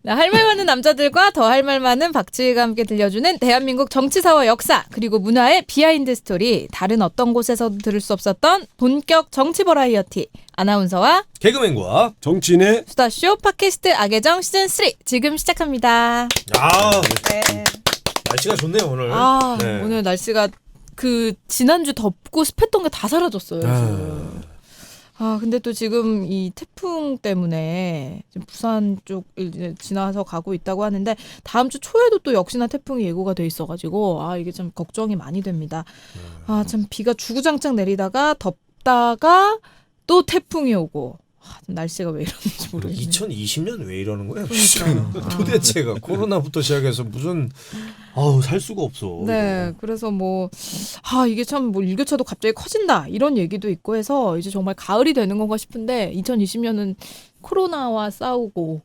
네, 할 말 많은 남자들과 더 할 말 많은 박지희가 함께 들려주는 대한민국 정치사와 역사 그리고 문화의 비하인드 스토리. 다른 어떤 곳에서도 들을 수 없었던 본격 정치 버라이어티. 아나운서와 개그맨과 정치인의 수다쇼 팟캐스트 악의정 시즌3 지금 시작합니다. 네. 날씨가 좋네요 오늘. 네. 오늘 날씨가 지난주 덥고 습했던 게 다 사라졌어요. 지금. 근데 또 지금 이 태풍 때문에 지금 부산 쪽 이제 지나서 가고 있다고 하는데 다음 주 초에도 또 역시나 태풍이 예고가 돼 있어가지고 이게 좀 걱정이 많이 됩니다. 참 비가 주구장창 내리다가 덥다가 또 태풍이 오고 좀 날씨가 왜 이러는지 모르겠네요. 2020년 왜 이러는 거예요? 그러니까요. 도대체가 코로나부터 시작해서 무슨 살 수가 없어. 네, 그래서 이게 참 일교차도 갑자기 커진다 이런 얘기도 있고 해서 이제 정말 가을이 되는 건가 싶은데 2020년은 코로나와 싸우고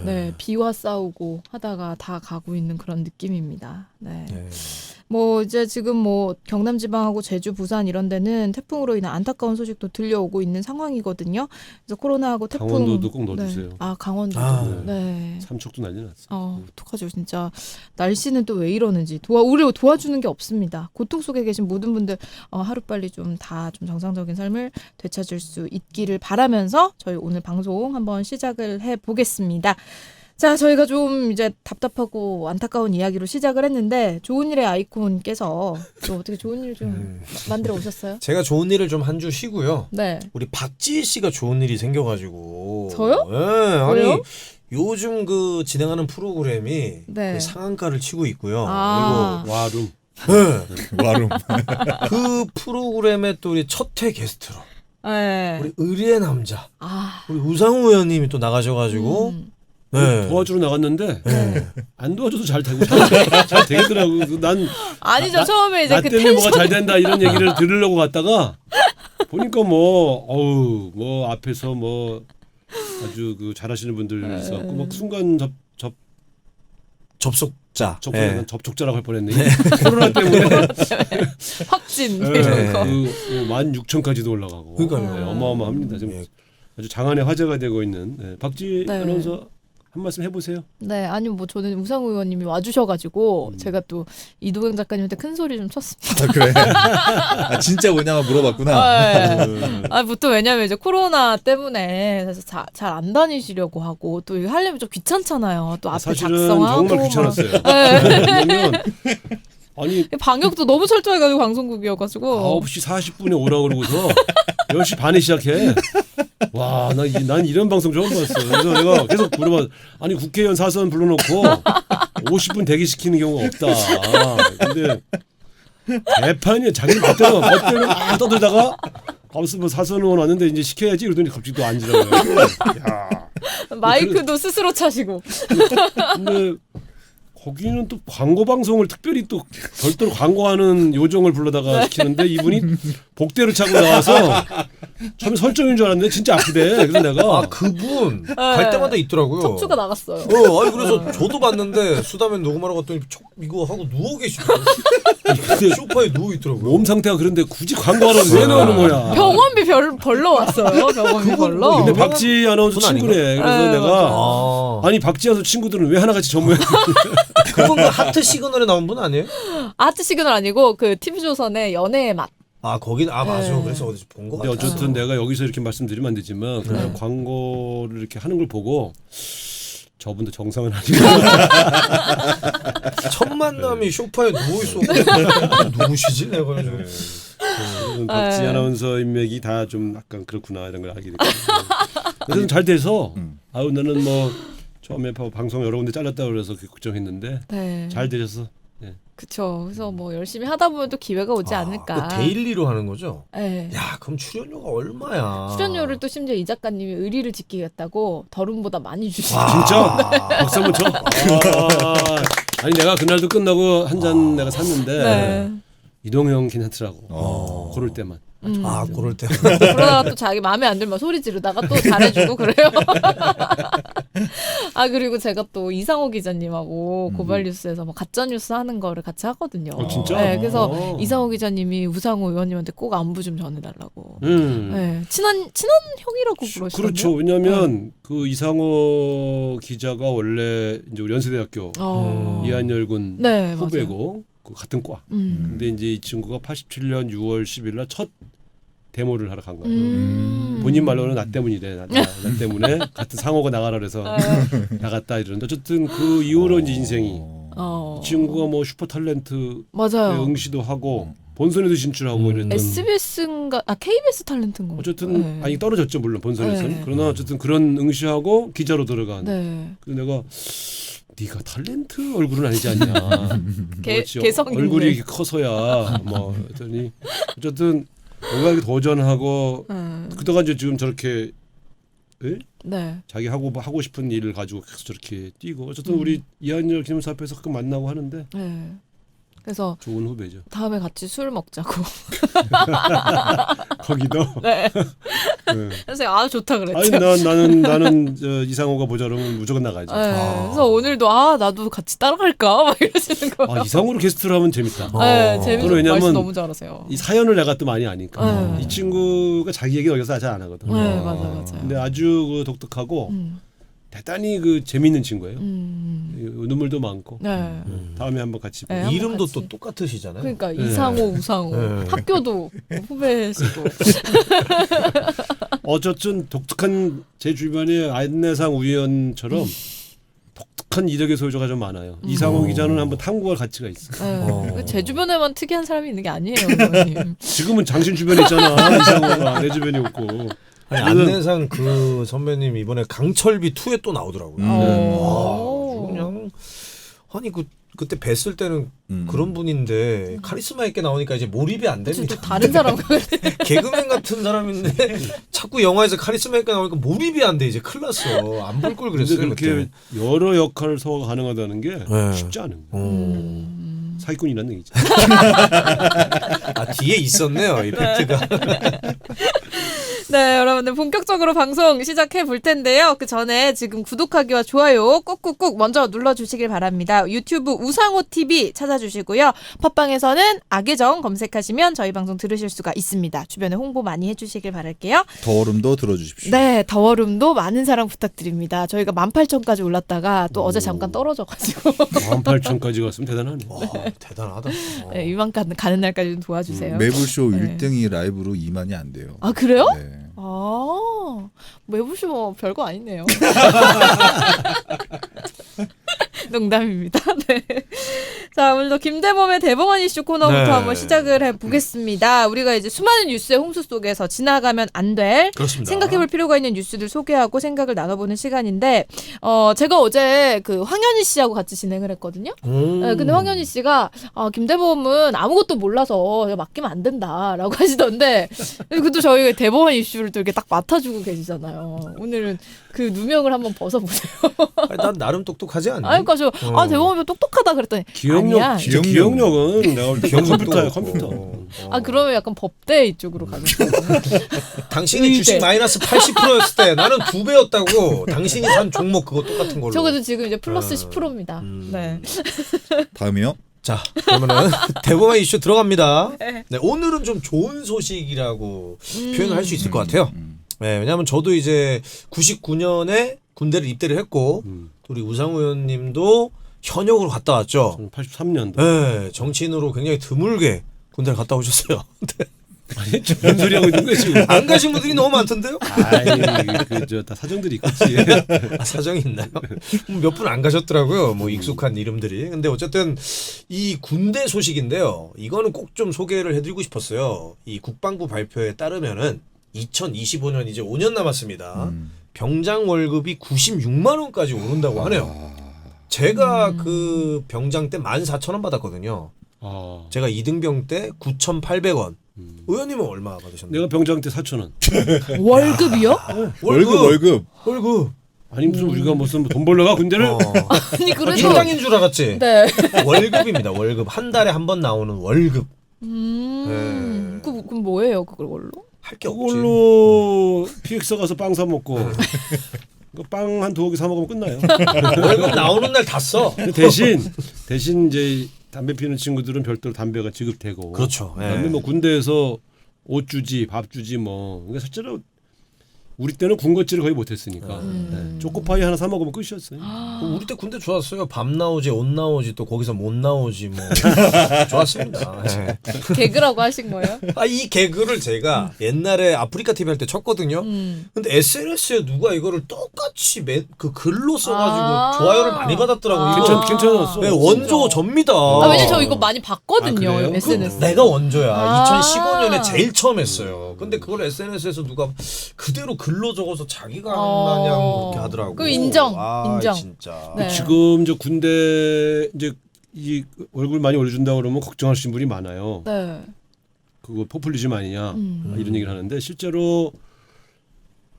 네, 비와 싸우고 하다가 다 가고 있는 그런 느낌입니다. 네. 이제 지금 경남 지방하고 제주, 부산 이런 데는 태풍으로 인한 안타까운 소식도 들려오고 있는 상황이거든요. 그래서 코로나하고 태풍 강원도도 꼭 넣어주세요. 네. 강원도도. 네. 네. 삼척도 난리 났어. 어떡하죠, 진짜. 날씨는 또 왜 이러는지 우리를 도와주는 게 없습니다. 고통 속에 계신 모든 분들 하루빨리 좀 정상적인 삶을 되찾을 수 있기를 바라면서 저희 오늘 방송 한번 시작을 해보겠습니다. 자, 저희가 좀 이제 답답하고 안타까운 이야기로 시작을 했는데 좋은 일의 아이콘께서 또 어떻게 좋은 일 좀 만들어 오셨어요? 제가 좋은 일을 좀 한 주 쉬고요. 네. 우리 박지희 씨가 좋은 일이 생겨가지고. 저요? 네, 아니 왜요? 요즘 진행하는 프로그램이 네. 상한가를 치고 있고요. 와룸. 그리고 와룸. 그 프로그램의 또 우리 첫회 게스트로 네. 우리 의리의 남자 우리 우상호 의원님이 또 나가셔가지고 네. 도와주러 나갔는데 네. 안 도와줘도 잘 되고 잘 되겠더라고. 난 아니죠. 처음에 이제 나 그 때문에 뭐가 텐션 잘 된다 이런 얘기를 들으려고 갔다가 보니까 앞에서 아주 잘하시는 분들 있었고 막 순간 접속자. 네. 접촉자라고 할 뻔했네. 코로나 때문에 확진 이런 거. 16,000까지도 올라가고. 그러니까요. 네, 어마어마합니다. 지금 네. 아주 장안의 화제가 되고 있는 박지 네. 아나운서 한 말씀 해보세요. 네, 아니 저는 우상호 의원님이 와주셔가지고 제가 또 이도경 작가님한테 큰 소리 좀 쳤습니다. 그래? 진짜 뭐냐고 물어봤구나. 네. 보통 왜냐면 이제 코로나 때문에 사실 잘 안 다니시려고 하고 또 이거 하려면 좀 귀찮잖아요. 또 앞에 사실은 작성하고 정말 귀찮았어요. 네. 아니 방역도 너무 철저해가지고 방송국이어가지고 9시 40분에 오라고 그러고서 10시 반에 시작해. 와, 난 이런 방송 처음 봤어. 그래서 내가 계속 물어봐. 아니 국회의원 사선 불러놓고 50분 대기시키는 경우가 없다. 근데 대판이야. 자기는 멋대로 막 떠들다가 무슨 사선 의원 왔는데 이제 시켜야지 이러더니 갑자기 또 앉으라고. 야. 마이크도 스스로 차시고. 근데 거기는 또 광고 방송을 특별히 또 별도로 광고하는 요정을 불러다가 시키는데 이분이 복대를 차고 나와서 처음에 설정인 줄 알았는데 진짜 아프대. 그래서 내가 그분 갈 때마다 있더라고요. 척추가 나갔어요. 아니 그래서 저도 봤는데 수다맨 녹음하러 갔더니 이거 하고 누워 계시더라고요. 소파에 누워 있더라고요. 몸 상태가 그런데 굳이 광고하러 왜 나오는 거야? 병원비 벌러 왔어요. 병원비 벌러. 근데 박지 아나운서 친구래. 그래서 네, 내가 아니 박지 아나운서 친구들은 왜 하나같이 전무해? 그분 하트 시그널에 나온 분 아니에요? 아트 시그널 아니고 TV조선의 연애의 맛. 거기 맞아. 네. 그래서 어디서 본 거 근데 같아요. 어쨌든 내가 여기서 이렇게 말씀드리면 안 되지만 그냥 광고를 이렇게 하는 걸 보고 저분도 정상은 아니고 첫 만남이 소파에 누워 있어. 누구시지? 내가 그래서 박지 아나운서 인맥이 다 좀 약간 그렇구나 이런 걸 알게 됐거든요. 그래서 잘 돼서 나는 처음에 방송 여러 군데 잘랐다고 그래서 걱정했는데 네. 잘 되셔서 그쵸. 그래서 열심히 하다 보면 또 기회가 오지 않을까. 데일리로 하는 거죠? 네. 야, 그럼 출연료가 얼마야? 출연료를 또 심지어 이 작가님이 의리를 지키겠다고 더룸보다 많이 주시고. 진짜? 박수 한번 쳐. 아니 내가 그날도 끝나고 한 잔 내가 샀는데 네. 이동형 괜찮더라고. 고를 때만. 그럴 때. 그러다가 또 자기 마음에 안 들면 소리 지르다가 또 잘해주고 그래요. 아 그리고 제가 또 이상호 기자님하고 고발뉴스에서 뭐 가짜 뉴스 하는 거를 같이 하거든요. 진짜? 네, 그래서 어. 이상호 기자님이 우상호 의원님한테 꼭 안부 좀 전해달라고. 음. 네, 친한 형이라고 부르시던데요. 그렇죠. 왜냐하면 그 이상호 기자가 원래 이제 우리 연세대학교 이한열군 네, 후배고 그 같은 과. 근데 이제 이 친구가 87년 6월 10일 날 첫 데모를 하러 간 거예요. 본인 말로는 나 때문이래. 나 때문에 같은 상호가 나가라 그래서 나갔다 이러는데 어쨌든 그 이후로 이제 인생이 이 친구가 뭐 슈퍼 탤런트 맞아요. 응시도 하고 본선에도 진출하고 이랬던. SBS인가 KBS 탤런트인가. 어쨌든 네. 아니 떨어졌죠 물론 본선에서는. 네. 그러나 어쨌든 그런 응시하고 기자로 들어간. 네. 그래서 내가 네가 탤런트 얼굴은 아니지 않냐. 개성인데. 얼굴이 이렇게 커서야 뭐 했더니 어쨌든 뭔가 이렇게 도전하고 그러다가 이제 지금 저렇게 에? 네. 자기 하고 싶은 일을 가지고 계속 저렇게 뛰고 어쨌든 우리 이한열 기념사 앞에서 가끔 만나고 하는데 네. 그래서 좋은 후배죠. 다음에 같이 술 먹자고. 거기도. 네. 네. 그래서 아 좋다 그랬죠. 아니 나는 저 이상호가 모자라면 무조건 나가야지. 네. 그래서 오늘도 나도 같이 따라갈까 막 이러시는 거예요. 이상호로 게스트를 하면 재밌다. 네, 재밌어. 왜냐면 말씀 너무 잘하세요. 이 사연을 내가 또 많이 아니까 네. 이 친구가 자기 얘기 여기서 잘 안 하거든. 네, 맞아요. 근데 아주 그 독특하고 대단히 그 재밌는 친구예요. 눈물도 많고. 네. 다음에 한번 같이. 네, 한번 이름도 같이. 또 똑같으시잖아요. 그러니까 이상호, 우상호, 네. 학교도 후배시고. 어쨌든 독특한 제 주변에 안내상 우위원처럼 독특한 이력의 소유자가 좀 많아요. 이상호 기자는 한번 탐구할 가치가 있어. 네. 제 주변에만 특이한 사람이 있는 게 아니에요, 의원님. 지금은 당신 주변에 있잖아. 이상호가 내 주변에 없고. 아니, 안내상 그 선배님 이번에 강철비 2에 또 나오더라고요. 그냥 아니 그때 뵀을 때는 그런 분인데 카리스마 있게 나오니까 이제 몰입이 안 좀 됩니다. 다른 사람 개그맨 같은 사람인데 자꾸 영화에서 카리스마 있게 나오니까 몰입이 안 돼. 이제 큰일 났어. 안 볼 걸 근데 그랬어요. 그렇게 여러 역할 소화가 가능하다는 게 네. 쉽지 않은 거예요. 사기꾼이라는 얘기죠. 뒤에 있었네요. 이 팩트가. 네, 여러분들 본격적으로 방송 시작해 볼 텐데요. 그 전에 지금 구독하기와 좋아요 꾹꾹꾹 먼저 눌러주시길 바랍니다. 유튜브 우상호 TV 찾아주시고요. 팟빵에서는 악의정 검색하시면 저희 방송 들으실 수가 있습니다. 주변에 홍보 많이 해주시길 바랄게요. 더얼음도 들어주십시오. 네, 더워룸도 많은 사랑 부탁드립니다. 저희가 18,000까지 올랐다가 또 어제 잠깐 떨어져가지고 18,000까지 갔으면 대단하네. 와, 대단하다. 네, 이만큼 가는 날까지 좀 도와주세요. 매불쇼 네. 1등이 라이브로 2만이 안 돼요. 아 그래요? 네. 아 매부쇼 뭐 별거 아니네요. 농담입니다. 네. 자 오늘도 김대범의 대범한 이슈 코너부터 네. 한번 시작을 해보겠습니다. 우리가 이제 수많은 뉴스의 홍수 속에서 지나가면 안 될 그렇습니다. 생각해볼 필요가 있는 뉴스들 소개하고 생각을 나눠보는 시간인데 제가 어제 그 황현희 씨하고 같이 진행을 했거든요. 네, 근데 황현희 씨가 김대범은 아무것도 몰라서 맡기면 안 된다라고 하시던데 그것도 저희가 대범한 이슈를 또 이렇게 딱 맡아주고 계시잖아요. 오늘은 그 누명을 한번 벗어보세요. 아니, 난 나름 똑똑하지 않니? 아니, 그러니까 대범이 똑똑하다 그랬더니 아니야. 기억력은 내가 볼 때 컴퓨터야 없고. 컴퓨터. 그러면 약간 법대 이쪽으로 가겠어요. 당신이 의대. 주식 마이너스 80%였을 때 나는 2배였다고. 당신이 산 종목 그거 똑같은 걸로. 저거도 지금 이제 플러스 10%입니다. 네. 다음이요? 자, 그러면은 대범한 이슈 들어갑니다. 네, 오늘은 좀 좋은 소식이라고 표현을 할 수 있을 것 같아요. 네, 왜냐하면 저도 이제 99년에 군대를 입대를 했고 또 우리 우상호 의원님도 현역으로 갔다 왔죠. 83년도. 네, 정치인으로 굉장히 드물게 군대를 갔다 오셨어요. 네. 아니 무슨 소리 하고 있는 거야 지금? 안 가신 분들이 너무 많던데요? 다 사정들이 있겠지. 사정이 있나요? 몇 분 안 가셨더라고요. 뭐 익숙한 이름들이. 근데 어쨌든 이 군대 소식인데요. 이거는 꼭 좀 소개를 해드리고 싶었어요. 이 국방부 발표에 따르면은 2025년 이제 5년 남았습니다. 병장 월급이 96만 원까지 오른다고 하네요. 제가 그 병장 때 14,000원 받았거든요. 제가 2등병 때 9,800원. 의원님은 얼마 받으셨나요? 내가 병장 때 4,000원. 월급이요? 월급. 아니 무슨 우리가 무슨 돈 벌러가 군대를? 아니 그래도 인당인 줄 알았지? 네. 월급입니다. 월급. 한 달에 한 번 나오는 월급. 그럼 뭐예요 그걸로? 할 게 없지. 그걸로 PX 가서 빵 사 먹고. 빵 한 2개 사 먹으면 끝나요. 월급 나오는 날 다 써. 근데 대신 이제 담배 피우는 친구들은 별도로 담배가 지급되고. 그렇죠. 그다음에 예. 뭐 군대에서 옷 주지, 밥 주지 뭐. 그러니까 실제로 우리 때는 군것질을 거의 못했으니까 네. 초코파이 하나 사 먹으면 끝이었어요. 우리 때 군대 좋았어요. 밥 나오지, 옷 나오지, 또 거기서 못 나오지 뭐 좋았습니다. 예. 개그라고 하신 거예요? 이 개그를 제가 옛날에 아프리카 TV 할 때 쳤거든요. 근데 SNS에 누가 이거를 똑같이 그 글로 써가지고 좋아요를 많이 받았더라고요. 괜찮았어. 네, 원조 접니다. 왜냐면 저 이거 많이 봤거든요. 아, 그래요? SNS. 내가 원조야. 아. 2015년에 제일 처음 했어요. 근데 그걸 SNS에서 누가 그대로 글로 적어서 자기가 한다냥 그렇게 하더라고. 그 인정. 인정. 진짜. 네. 지금 이제 군대 이제 이 얼굴 많이 올려준다 그러면 걱정하시는 분이 많아요. 네. 그거 포퓰리즘 아니냐 이런 얘기를 하는데 실제로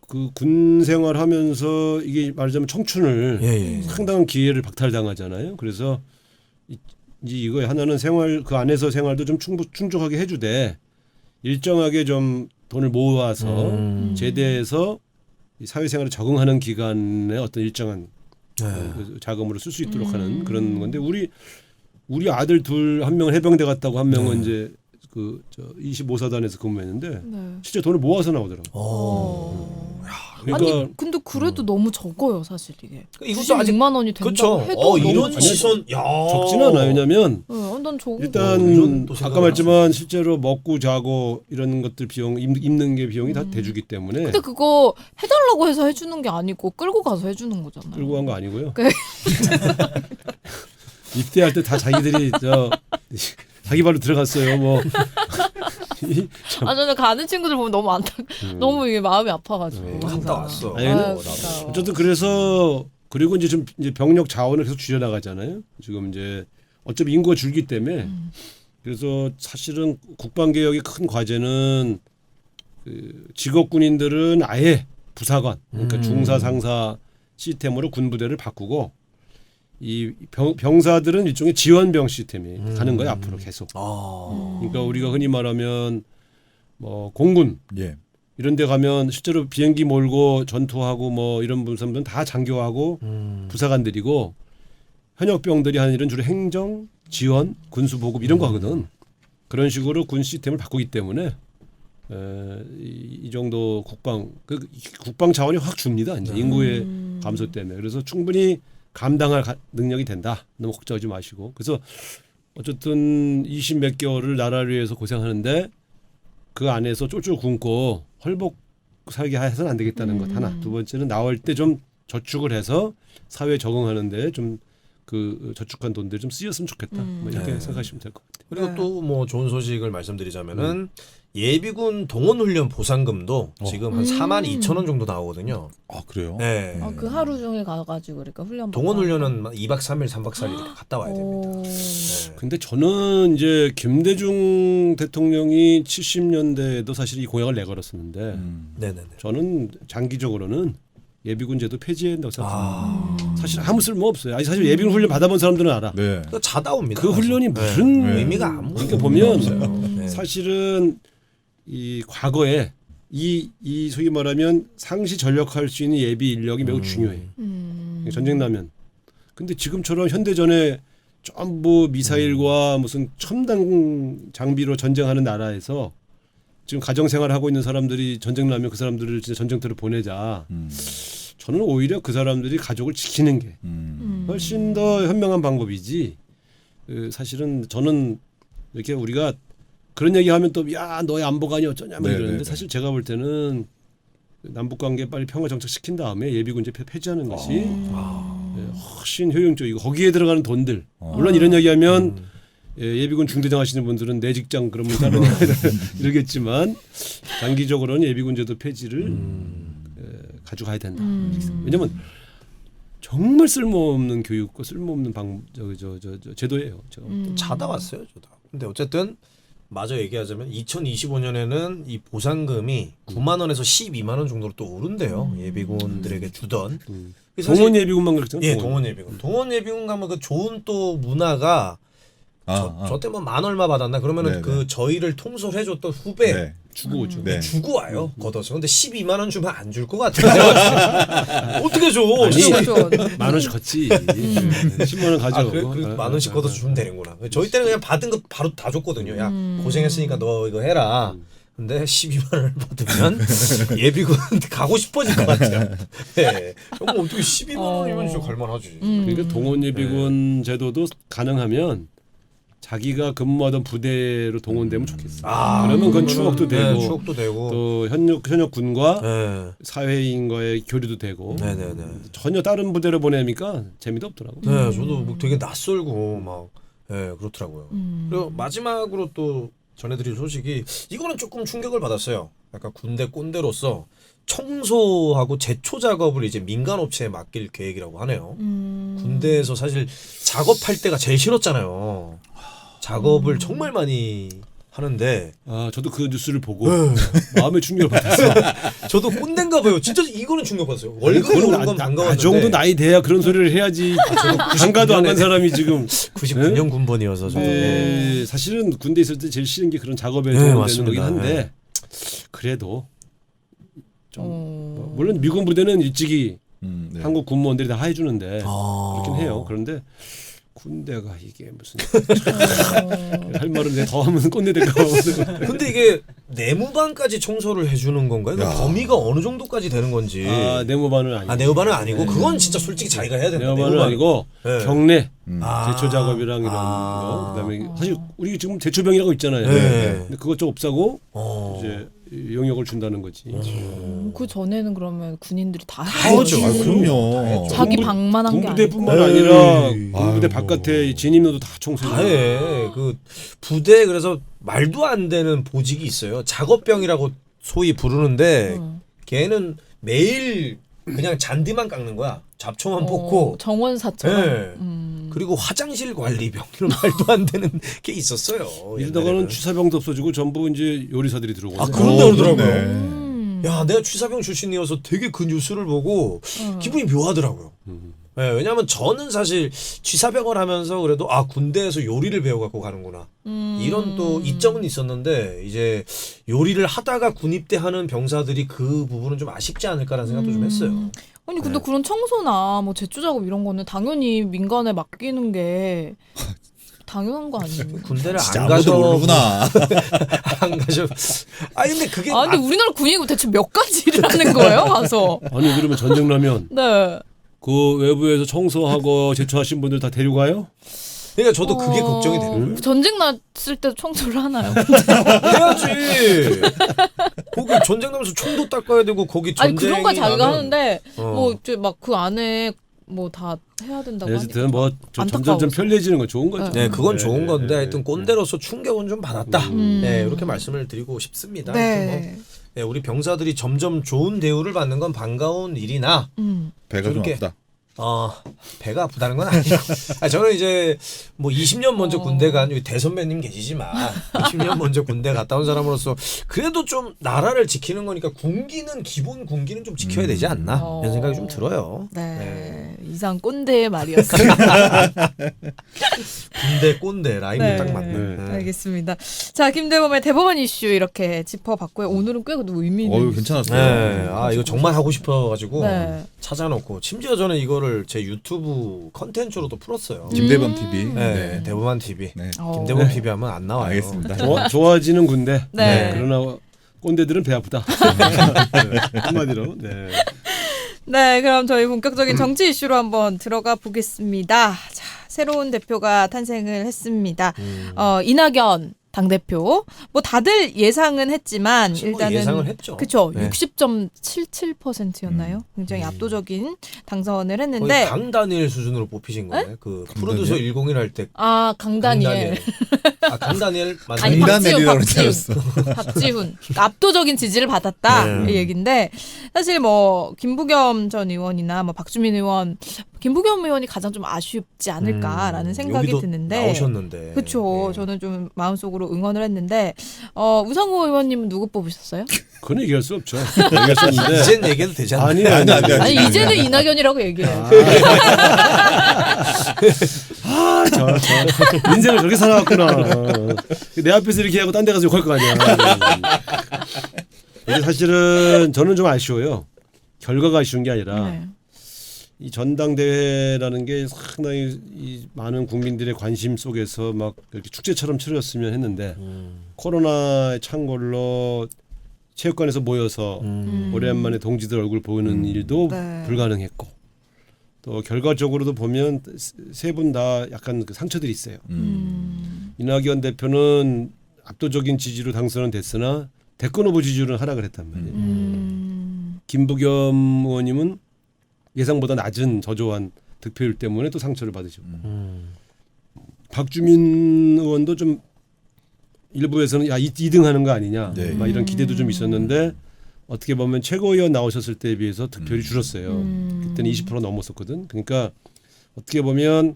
그 군 생활하면서 이게 말하자면 청춘을 예. 상당한 기회를 박탈당하잖아요. 그래서 이거에 하나는 생활 그 안에서 생활도 좀 충족하게 해주되 일정하게 좀 돈을 모아서 제대해서 이 사회생활에 적응하는 기간에 어떤 일정한 그 자금으로 쓸 수 있도록 하는 그런 건데 우리 아들 둘 한 명은 해병대 갔다고 한 명은 이제 그 25사단에서 근무했는데 네. 실제 돈을 모아서 나오더라고. 그러니까 아니 근데 그래도 너무 적어요 사실 이게. 이것도 아직 96만 원이 된다고 그렇죠. 해도 너무 이런 적어. 시선, 야. 적지는 않아요. 왜냐하면 난 적은 일단 이런 또 아까 생각을 말했지만 실제로 먹고 자고 이런 것들 비용 입는 게 비용이 다 대주기 때문에 근데 그거 해달라고 해서 해주는 게 아니고 끌고 가서 해주는 거잖아요. 끌고 간 거 아니고요. 그- 입대할 때 다 자기들이 자기 발로 들어갔어요. 뭐 저는 가는 친구들 보면 너무 너무 이게 마음이 아파가지고. 갔다 항상. 왔어. 아니, 나도. 진짜. 어쨌든 그래서 그리고 이제 좀 이제 병력 자원을 계속 줄여나가잖아요. 지금 이제 어차피 인구가 줄기 때문에 그래서 사실은 국방 개혁의 큰 과제는 그 직업 군인들은 아예 부사관 그러니까 중사 상사 시스템으로 군부대를 바꾸고 이 병사들은 일종의 지원병 시스템이 가는 거예요 앞으로 계속. 그러니까 우리가 흔히 말하면 뭐 공군 예. 이런 데 가면 실제로 비행기 몰고 전투하고 뭐 이런 사람들은 다 장교하고 부사관들이고 현역병들이 하는 일은 주로 행정, 지원, 군수 보급 이런 거 하거든. 그런 식으로 군 시스템을 바꾸기 때문에 이 정도 국방 자원이 확 줍니다. 이제 인구의 감소 때문에. 그래서 충분히 감당할 능력이 된다. 너무 걱정하지 마시고. 그래서 어쨌든 20 몇 개월을 나라를 위해서 고생하는데 그 안에서 쫄쫄 굶고 헐복 살게 해서는 안 되겠다는 것 하나. 두 번째는 나올 때 좀 저축을 해서 사회에 적응하는데 좀 그 저축한 돈들 좀 쓰였으면 좋겠다. 뭐 이렇게 생각하시면 될 것 같아요. 그리고 또 뭐 좋은 소식을 말씀드리자면은 예비군 동원훈련 보상금도 지금 한 4만 2천 원 정도 나오거든요. 아 그래요? 네. 그 하루 종일 가가지고 그러니까 훈련. 동원훈련은 2박 3일, 3박 4일 이렇게 갔다 와야 됩니다. 네. 근데 저는 이제 김대중 대통령이 70년대에도 사실 이 공약을 내걸었었는데 네네네. 저는 장기적으로는 예비군 제도 폐지해야 된다고 생각합니다. 사실 아무 쓸모 없어요. 아니 사실 예비군 훈련 받아본 사람들은 알아. 네. 그 자다 옵니다. 그 훈련이 사실. 무슨 네. 의미가 아무 그러니까 보면 없어요. 네. 사실은 이 과거에 이 소위 말하면 상시 전역할 수 있는 예비 인력이 매우 중요해. 전쟁 나면. 근데 지금처럼 현대전에 전부 미사일과 무슨 첨단 장비로 전쟁하는 나라에서 지금 가정생활 하고 있는 사람들이 전쟁 나면 그 사람들을 진짜 전쟁터로 보내자. 저는 오히려 그 사람들이 가족을 지키는 게 훨씬 더 현명한 방법이지. 사실은 저는 이렇게 우리가 그런 얘기하면 또 야 너의 안보관이 어쩌냐 뭐 이러는데 사실 제가 볼 때는 남북 관계 빨리 평화 정착 시킨 다음에 예비군제 폐지하는 것이 훨씬 효용적이고 거기에 들어가는 돈들 물론 이런 얘기하면 예비군 중대장 하시는 분들은 내 직장 그러면 다른 이러겠지만 장기적으로는 예비군제도 폐지를 가져가야 된다. 왜냐면 정말 쓸모없는 교육과 쓸모없는 제도예요. 제가 자다 왔어요, 저도. 근데 어쨌든 마저 얘기하자면 2025년에는 이 보상금이 9만 원에서 12만 원 정도로 또 오른대요. 예비군들에게 주던. 동원 예비군만 그랬잖아요. 예, 동원 예비군. 동원 예비군 가면 그 좋은 또 문화가 저 때 뭐 만 얼마 받았나 그러면은 네네. 그 저희를 통솔해줬던 후배 네. 주고 오죠. 네. 주고 와요. 걷어서. 근데 12만 원 주면 안 줄 것 같아요. 어떻게 줘? 아니, 그렇죠. 만 원씩 걷지. 10만 원 아, 가져. 그래? 만 원씩 걷어서 주면 되는구나. 저희 때는 그냥 받은 거 바로 다 줬거든요. 야, 고생했으니까 너 이거 해라. 근데 12만 원을 받으면 예비군 가고 싶어질 것 같아요. 네. 정말 어떻게 12만 원이면 진짜 갈만하지. 그러니까 동원 예비군 제도도 가능하면 자기가 근무하던 부대로 동원되면 좋겠어. 그러면 그건 추억도 되고, 네, 추억도 되고. 또 현역 군과 네. 사회인과의 교류도 되고. 네네네. 전혀 다른 부대로 보내니까 재미도 없더라고. 네, 저도 뭐 되게 낯설고 막, 네, 그렇더라고요. 그리고 마지막으로 또 전해드릴 소식이 이거는 조금 충격을 받았어요. 약간 군대 꼰대로서 청소하고 제초 작업을 이제 민간 업체에 맡길 계획이라고 하네요. 군대에서 사실 작업할 때가 제일 싫었잖아요. 작업을 정말 많이 하는데 아, 저도 그 뉴스를 보고 마음의 충격을 받았어. 저도 꼰대인가 봐요. 진짜 이거는 충격받았어요. 월급이 오는 건 반가웠는데 그 정도 나이 돼야 그런 소리를 해야지. 안 가도 안 간 사람이 지금 99년 군번이어서 저도 사실은 군대 있을 때 제일 싫은 게 그런 작업에 네, 도움되는 맞습니다. 거긴 한데 그래도 좀 뭐, 물론 미군 부대는 일찍이 네. 한국 군무원들이 다 해주는데 아. 그렇긴 해요. 그런데 군대가 이게 무슨 할 말은 내가 더 하면 꼰대 될까 봐. 근데 이게 내무반까지 청소를 해주는 건가요? 그 야. 범위가 어느 정도까지 되는 건지. 아, 내무반은 아니고. 내무반은 아니고 그건 진짜 솔직히 자기가 해야 된다. 내무반은 아니고 네. 경례 아. 제초 작업이랑 이런 거. 그다음에 사실 우리 지금 제초병이라고 있잖아요. 네. 근데 그것 좀 없애고 어. 이제 용역을 준다는 거지. 그 전에는 그러면 군인들이 다 했죠. 해야지. 아, 그럼요. 자기 군부- 방만 한 게 아니고. 군부대뿐만 에이. 아니라 군부대 아유. 바깥에 진입로도 다 청소해. 다해. 그 부대 그래서 말도 안 되는 보직이 있어요. 작업병이라고 소위 부르는데 걔는 매일 그냥 잔디만 깎는 거야. 잡초만 뽑고. 정원사처럼. 네. 그리고 화장실 관리병 이런 말도 안 되는 게 있었어요. 이러다가는 옛날에는. 취사병도 없어지고 전부 이제 요리사들이 들어오고. 아 그런다 그러더라고요. 그러네. 야, 내가 취사병 출신이어서 되게 그 뉴스를 보고 기분이 묘하더라고요. 네, 왜냐하면 저는 사실 취사병을 하면서 그래도 아 군대에서 요리를 배워갖고 가는구나 이런 또 이점은 있었는데 이제 요리를 하다가 군입대하는 병사들이 그 부분은 좀 아쉽지 않을까라는 생각도 좀 했어요. 아니 근데 그런 청소나 뭐 제초 작업 이런 거는 당연히 민간에 맡기는 게 당연한 거 아니에요? 군대를 진짜 안 아무도 가셔 모르구나. 안 가셔. 아 근데 그게 아 근데 우리나라 군인이 대체 몇 가지 일하는 거예요? 가서. 아니 그러면 전쟁 나면 네. 그 외부에서 청소하고 제초하신 분들 다 데려가요? 그러니까 저도 그게 걱정이 되는 거예요. 전쟁 났을 때 청소를 하나요? 해야지. 거기 전쟁 나면서 총도 닦아야 되고 거기 아니 전쟁이 그런 거 자기가 나면 하는데 어. 뭐 막 그 안에 뭐 다 해야 된다고 어쨌든 하니까 뭐 점점 좀 안타까워서. 편리해지는 건 좋은 거죠. 네, 그건 네, 좋은 네, 건데 네, 하여튼 꼰대로서 충격은 좀 받았다. 네, 이렇게 말씀을 드리고 싶습니다. 하여튼 뭐, 네. 네, 우리 병사들이 점점 좋은 대우를 받는 건 반가운 일이나 배가 좀 저렇게 아프다. 배가 아프다는 건 아니고 저는 이제 뭐 20년 먼저 군대 간 여기 대선배님 계시지만 20년 먼저 군대 갔다 온 사람으로서 그래도 좀 나라를 지키는 거니까 군기는 기본 군기는 좀 지켜야 되지 않나 이런 생각이 좀 들어요. 네. 이상 꼰대의 말이었어요. 군대 꼰대 라임이 네. 딱 맞네. 네. 알겠습니다. 자, 김대범의 대법원 이슈 이렇게 짚어봤고요. 오늘은 꽤 그래도 의미 있는 어유 뉴스. 괜찮았어요. 네, 이거 정말 하고 싶어가지고 네. 찾아놓고 심지어 저는 이거를 제 유튜브 컨텐츠로도 풀었어요. 김대범 TV. 네, 대법원 TV. 네. 김대범 TV 하면 안 나와요. 알겠습니다. 좋아지는 군대. 네. 그러나 꼰대들은 배 아프다. 네, 한마디로. 네. 네, 그럼 저희 본격적인 정치 이슈로 한번 들어가 보겠습니다. 자, 새로운 대표가 탄생을 했습니다. 이낙연 당대표. 뭐 다들 예상은 했지만 사실 뭐 일단은 예상을 했죠. 그렇죠. 네. 60.77%였나요? 굉장히 압도적인 당선을 거의 했는데 강다니엘 수준으로 뽑히신 거네. 그 프로듀서 101 할 때 아, 강다니엘. 강다니엘 맞아요. 아니 강다니엘이라고 박지훈. 박지훈. 압도적인 지지를 받았다 네. 이 얘긴데 사실 뭐 김부겸 전 의원이나 뭐 박주민 의원 김부겸 의원이 가장 좀 아쉽지 않을까라는 생각이 여기도 드는데. 나오셨는데. 그렇죠. 예. 저는 좀 마음속으로 응원을 했는데 우상호 의원님은 누구 뽑으셨어요? 그건 얘기할 수 없죠. 얘기할 수 없는데. 이젠 얘기해도 되지 않나요? 아니. 아니 이제는 이낙연이라고 얘기해요. 저 인생을 저렇게 살아왔구나. 내 앞에서 이렇게 하고 딴 데 가서 욕할 거 아니야. 근데 사실은 저는 좀 아쉬워요. 결과가 아쉬운 게 아니라 네. 이 전당대회라는 게 상당히 이 많은 국민들의 관심 속에서 막 이렇게 축제처럼 치러졌으면 했는데 코로나의 창궐로 체육관에서 모여서 오랜만에 동지들 얼굴 보는 일도 네. 불가능했고 또 결과적으로도 보면 세 분 다 약간 그 상처들이 있어요. 이낙연 대표는 압도적인 지지로 당선은 됐으나 대권 후보 지지율은 하락을 했단 말이에요. 김부겸 의원님은 예상보다 낮은 저조한 득표율 때문에 또 상처를 받으셨고 박주민 의원도 좀 일부에서는 야 2등 하는 거 아니냐 네. 막 이런 기대도 좀 있었는데 어떻게 보면 최고위원 나오셨을 때에 비해서 득표율이 줄었어요. 그때는 20% 넘었었거든. 그러니까 어떻게 보면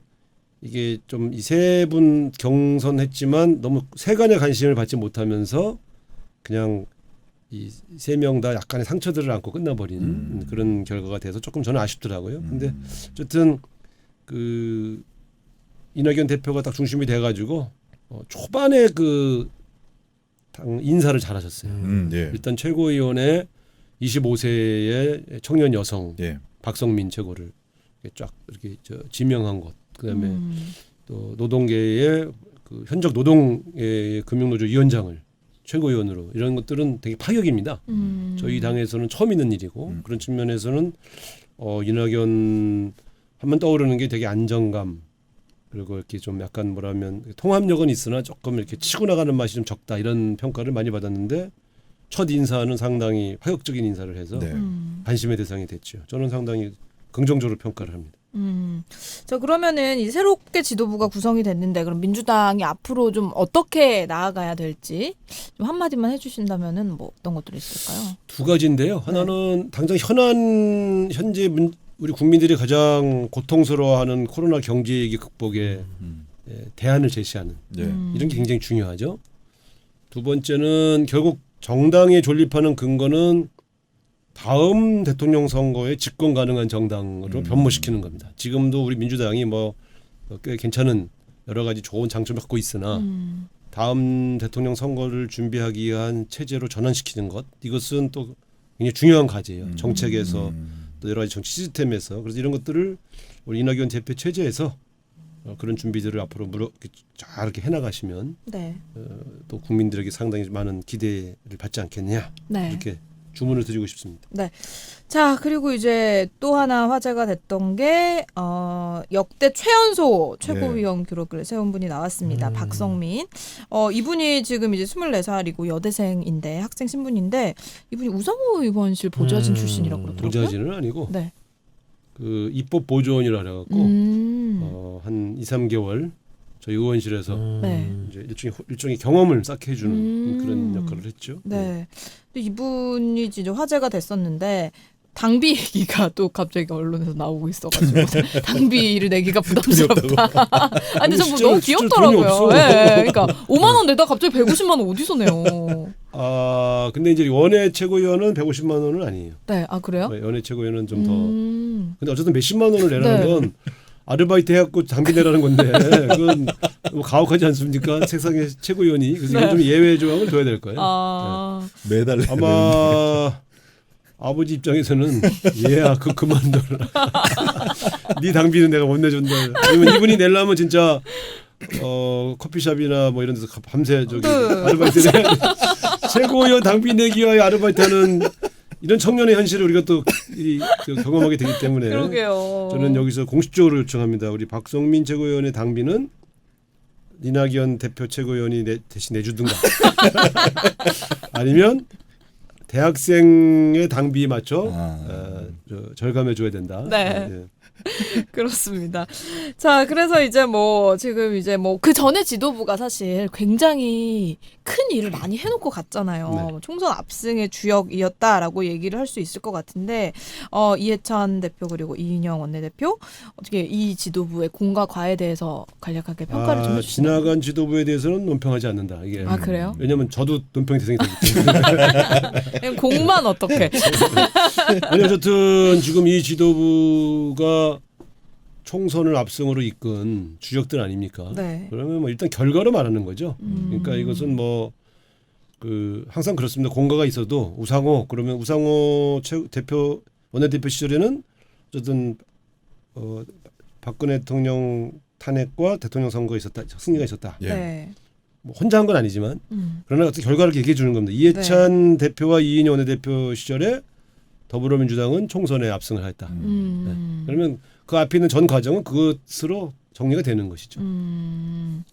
이게 좀 이 세 분 경선했지만 너무 세간의 관심을 받지 못하면서 그냥 이 세 명 다 약간의 상처들을 안고 끝나버린 그런 결과가 돼서 조금 저는 아쉽더라고요. 근데 어쨌든 그 이낙연 대표가 딱 중심이 돼가지고 초반에 그 당 인사를 잘하셨어요. 예. 일단 최고위원회 25세의 청년 여성 예. 박성민 최고를 이렇게 쫙 이렇게 지명한 것, 그다음에 또 노동계의 그 현역 노동의 금융노조 위원장을 최고위원으로 이런 것들은 되게 파격입니다. 저희 당에서는 처음 있는 일이고 그런 측면에서는 이낙연 하면 떠오르는 게 되게 안정감 그리고 이렇게 좀 약간 뭐라면 통합력은 있으나 조금 이렇게 치고 나가는 맛이 좀 적다 이런 평가를 많이 받았는데 첫 인사는 상당히 파격적인 인사를 해서 네. 관심의 대상이 됐죠. 저는 상당히 긍정적으로 평가를 합니다. 자 그러면은 이 새롭게 지도부가 구성이 됐는데 그럼 민주당이 앞으로 좀 어떻게 나아가야 될지 좀 한마디만 해주신다면은 뭐 어떤 것들이 있을까요? 두 가지인데요. 하나는 당장 현재 우리 국민들이 가장 고통스러워하는 코로나 경제 위기 극복에 대안을 제시하는 네. 이런 게 굉장히 중요하죠. 두 번째는 결국 정당에 존립하는 근거는 다음 대통령 선거에 집권 가능한 정당으로 변모시키는 겁니다. 지금도 우리 민주당이 뭐 꽤 괜찮은 여러 가지 좋은 장점을 갖고 있으나 다음 대통령 선거를 준비하기 위한 체제로 전환시키는 것 이것은 또 굉장히 중요한 과제예요. 정책에서 또 여러 가지 정치 시스템에서 그래서 이런 것들을 우리 이낙연 대표 체제에서 그런 준비들을 앞으로 잘 이렇게 해나가시면 네. 또 국민들에게 상당히 많은 기대를 받지 않겠느냐 네. 이렇게 주문을 드리고 싶습니다. 네. 자 그리고 이제 또 하나 화제가 됐던 게 역대 최연소 최고위원 기록을 세운 분이 나왔습니다. 박성민. 이분이 지금 이제 24살이고 여대생인데 학생 신분인데 이분이 우상호 의원실 보좌진 출신이라고 그러더라고요. 보좌진은 아니고 네. 그 입법 보조원이라 해갖고 한 2, 3개월 저희 의원실에서 네. 이제 일종의 경험을 쌓게 해주는 그런 역할을 했죠. 네. 근데 이분이 진짜 화제가 됐었는데 당비 얘기가 또 갑자기 언론에서 나오고 있어가지고 당비를 내기가 부담스럽다. 아니 근데 전 실제로- 너무 실제로 귀엽더라고요. 돈이 없어. 네. 그러니까 5만 원 내다 갑자기 150만 원 어디서 내요? 아 근데 이제 원외 최고위원은 150만 원은 아니에요. 네. 아 그래요? 원외 최고위원은 좀 더. 근데 어쨌든 몇십만 원을 내라는 네. 건 아르바이트 해갖고 장비 내라는 건데 그건 뭐 가혹하지 않습니까? 세상의 최고위원이 그래서 이건 좀 예외 조항을 둬야 될 거예요. 아. 매달 내는. 아마 아버지 입장에서는 얘야 그만둬라. 네 당비는 내가 못 내준다. 왜냐면 이분이 내려면 진짜 커피숍이나 뭐 이런 데서 밤새 저기 아르바이트 내 최고위원 당비 내기 위하여 아르바이트하는 이런 청년의 현실을 우리가 또 경험하게 되기 때문에 그러게요. 저는 여기서 공식적으로 요청합니다. 우리 박성민 최고위원의 당비는 이낙연 대표 최고위원이 대신 내주든가 아니면 대학생의 당비에 맞춰 아. 절감해 줘야 된다. 네. 예. 그렇습니다. 자, 그래서 이제 뭐 지금 이제 뭐 그 전에 지도부가 사실 굉장히 큰 일을 많이 해놓고 갔잖아요. 네. 뭐 총선 압승의 주역이었다라고 얘기를 할 수 있을 것 같은데 이해찬 대표 그리고 이인영 원내대표 어떻게 이 지도부의 공과 과에 대해서 간략하게 평가를 좀 해주시나요? 지나간 지도부에 대해서는 논평하지 않는다. 이게 아, 그래요? 왜냐면 저도 논평 대상이 되기 때문에. 그냥 공만 어떻게? 아니 어쨌든 지금 이 지도부가 총선을 압승으로 이끈 주역들 아닙니까? 네. 그러면 뭐 일단 결과로 말하는 거죠. 그러니까 이것은 뭐 그 항상 그렇습니다. 공과가 있어도 우상호 그러면 우상호 대표 원내대표 시절에는 어쨌든 박근혜 대통령 탄핵과 대통령 선거에 있었다 승리가 있었다. 예. 네. 뭐 혼자 한 건 아니지만 그러나 어떤 결과를 얘기해 주는 겁니다. 네. 이해찬 대표와 이인영 원내대표 시절에 더불어민주당은 총선에 압승을 했다. 그러면 그 앞에 있는 전 과정은 그것으로 정리가 되는 것이죠.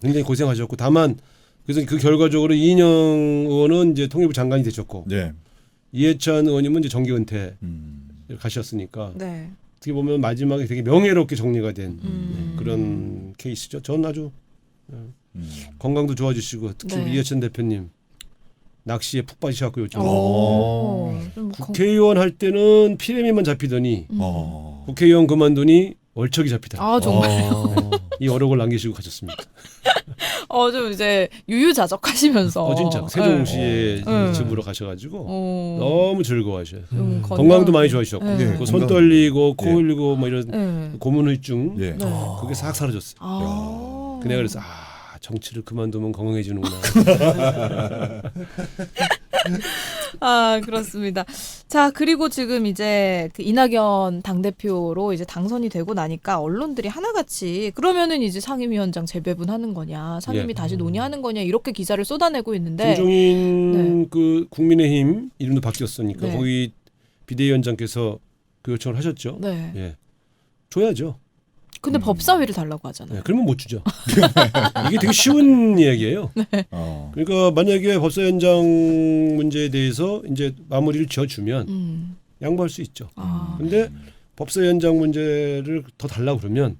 굉장히 고생하셨고 다만 그래서 그 결과적으로 이인영 의원은 이제 통일부 장관이 되셨고 네. 이해찬 의원님은 이제 정계 은퇴 가셨으니까 네. 어떻게 보면 마지막에 되게 명예롭게 정리가 된 그런 케이스죠. 전 아주 건강도 좋아지시고 특히 네. 우리 이해찬 대표님 낚시에 푹 빠지셔갖고 요즘 좀 국회의원 할 때는 피레미만 잡히더니 어. 국회의원 그만두니 월척이 잡히다. 아, 정말. 이 어록을 남기시고 가셨습니다. 좀 이제 유유자적하시면서. 진짜 세종시에 네. 집으로 가셔가지고 어. 너무 즐거워하셔요. 건강- 건강도 많이 좋아지셨고 네. 그손 떨리고 코 예. 흘리고 뭐 이런 네. 고문후유증 예. 네. 그게 싹 사라졌어요. 아. 근데 그래서 정치를 그만두면 건강해지는구나. 아, 그렇습니다. 자, 그리고 지금 이제 그 이낙연 당대표로 이제 당선이 되고 나니까 언론들이 하나같이 그러면은 이제 상임위원장 재배분하는 거냐, 상임위 예. 다시 논의하는 거냐 이렇게 기사를 쏟아내고 있는데. 김종인 그 국민의힘 이름도 바뀌었으니까 네. 거기 비대위원장께서 그 요청을 하셨죠. 네. 예, 줘야죠. 근데 법사위를 달라고 하잖아요. 네, 그러면 못 주죠. 이게 되게 쉬운 이야기예요. 어. 그러니까 만약에 법사위원장 문제에 대해서 이제 마무리를 지어주면 양보할 수 있죠. 아. 근데 법사위원장 문제를 더 달라고 그러면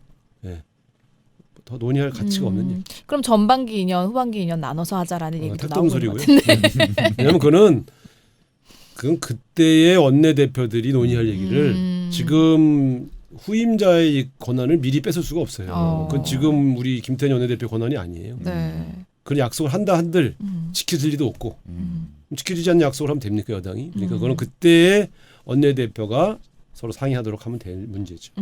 더 논의할 가치가 없는 일. 그럼 전반기 2년, 후반기 2년 나눠서 하자라는 얘기도 택도 나오는 것 소리고요. 같은데. 왜냐면 그건 그때의 원내대표들이 논의할 얘기를 지금 후임자의 이 권한을 미리 뺏을 수가 없어요. 그건 지금 우리 김태년 원내대표 권한이 아니에요. 네. 그런 약속을 한다 한들 지켜질 리도 없고 지켜지지 않는 약속을 하면 됩니까 여당이? 그러니까 그거는 그때의 원내대표가 서로 상의하도록 하면 될 문제죠.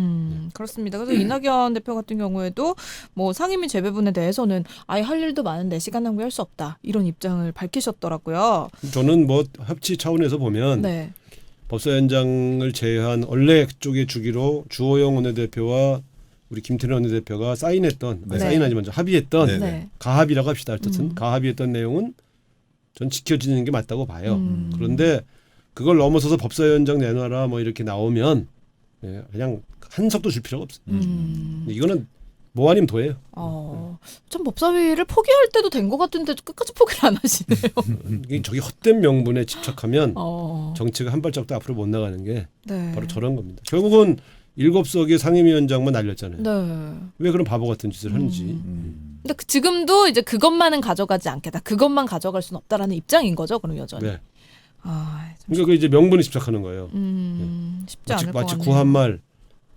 그렇습니다. 그래서 이낙연 대표 같은 경우에도 뭐 상임위 재배분에 대해서는 아예 할 일도 많은데 시간 낭비할 수 없다 이런 입장을 밝히셨더라고요. 저는 뭐 협치 차원에서 보면 네. 법사위원장을 제외한 원래 그쪽에 주기로 주호영 원내대표와 우리 김태년 원내대표가 사인했던 네. 사인하지만 합의했던 네. 네. 가합이라고 합시다. 어쨌든 가합의했던 내용은 전 지켜지는 게 맞다고 봐요. 그런데 그걸 넘어서서 법사위원장 내놔라 뭐 이렇게 나오면 그냥 한 석도 줄 필요가 없어요. 이거는 뭐 아니면 도예요. 좀 법사위를 포기할 때도 된 것 같은데 끝까지 포기를 안 하시네요. 이게 저기 헛된 명분에 집착하면 어. 정치가 한 발짝도 앞으로 못 나가는 게 네. 바로 저런 겁니다. 결국은 7석의 상임위원장만 날렸잖아요. 네. 왜 그런 바보 같은 짓을 하는지. 근데 지금도 이제 그것만은 가져가지 않겠다. 그것만 가져갈 수는 없다라는 입장인 거죠. 그럼 여전히. 네. 참 그러니까 그 이제 명분에 집착하는 거예요. 쉽지 않을 것 마치 같네요. 구한말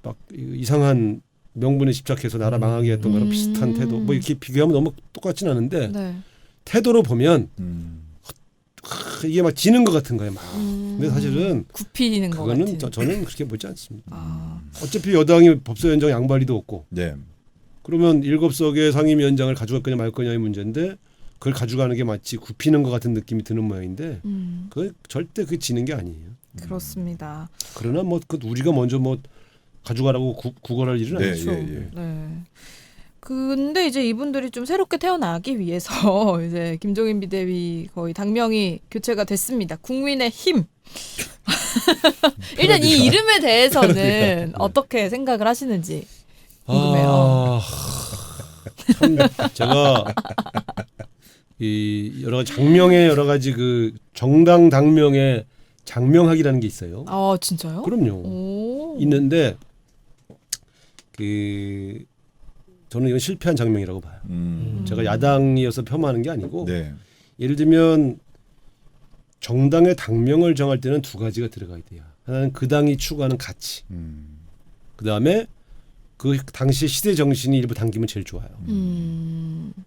막 이상한 명분에 집착해서 나라 망하게 했던 거랑 비슷한 태도. 뭐 이렇게 비교하면 너무 똑같진 않은데 네. 태도로 보면 이게 막 지는 것 같은 거예요. 막. 근데 사실은 굽히는 것 그거는 같은. 저는 그렇게 보지 않습니다. 아. 어차피 여당이 법사위원장 양보할 리도 없고 네. 그러면 7석의 상임위원장을 가져갈 거냐 말 거냐의 문제인데 그걸 가져가는 게 마치 굽히는 것 같은 느낌이 드는 모양인데 그 절대 그 지는 게 아니에요. 그렇습니다. 그러나 뭐 그 우리가 먼저 뭐 가져가라고 구걸할 일은 네, 아니죠. 예, 예. 네. 근데 이제 이분들이 좀 새롭게 태어나기 위해서 이제 김종인 비대위 거의 당명이 교체가 됐습니다. 국민의힘. 일단 이 이름에 대해서는 어떻게 생각을 하시는지 궁금해요. 참 제가 이 여러 가지 장명의 여러 가지 그 정당 당명의 장명학이라는 게 있어요. 아 진짜요? 그럼요. 오. 있는데 그 저는 이건 실패한 장명이라고 봐요. 제가 야당이어서 폄하하는 게 아니고 네. 예를 들면 정당의 당명을 정할 때는 두 가지가 들어가야 돼요. 하나는 그 당이 추구하는 가치. 그다음에 그 당시 시대 정신이 일부 당기면 제일 좋아요.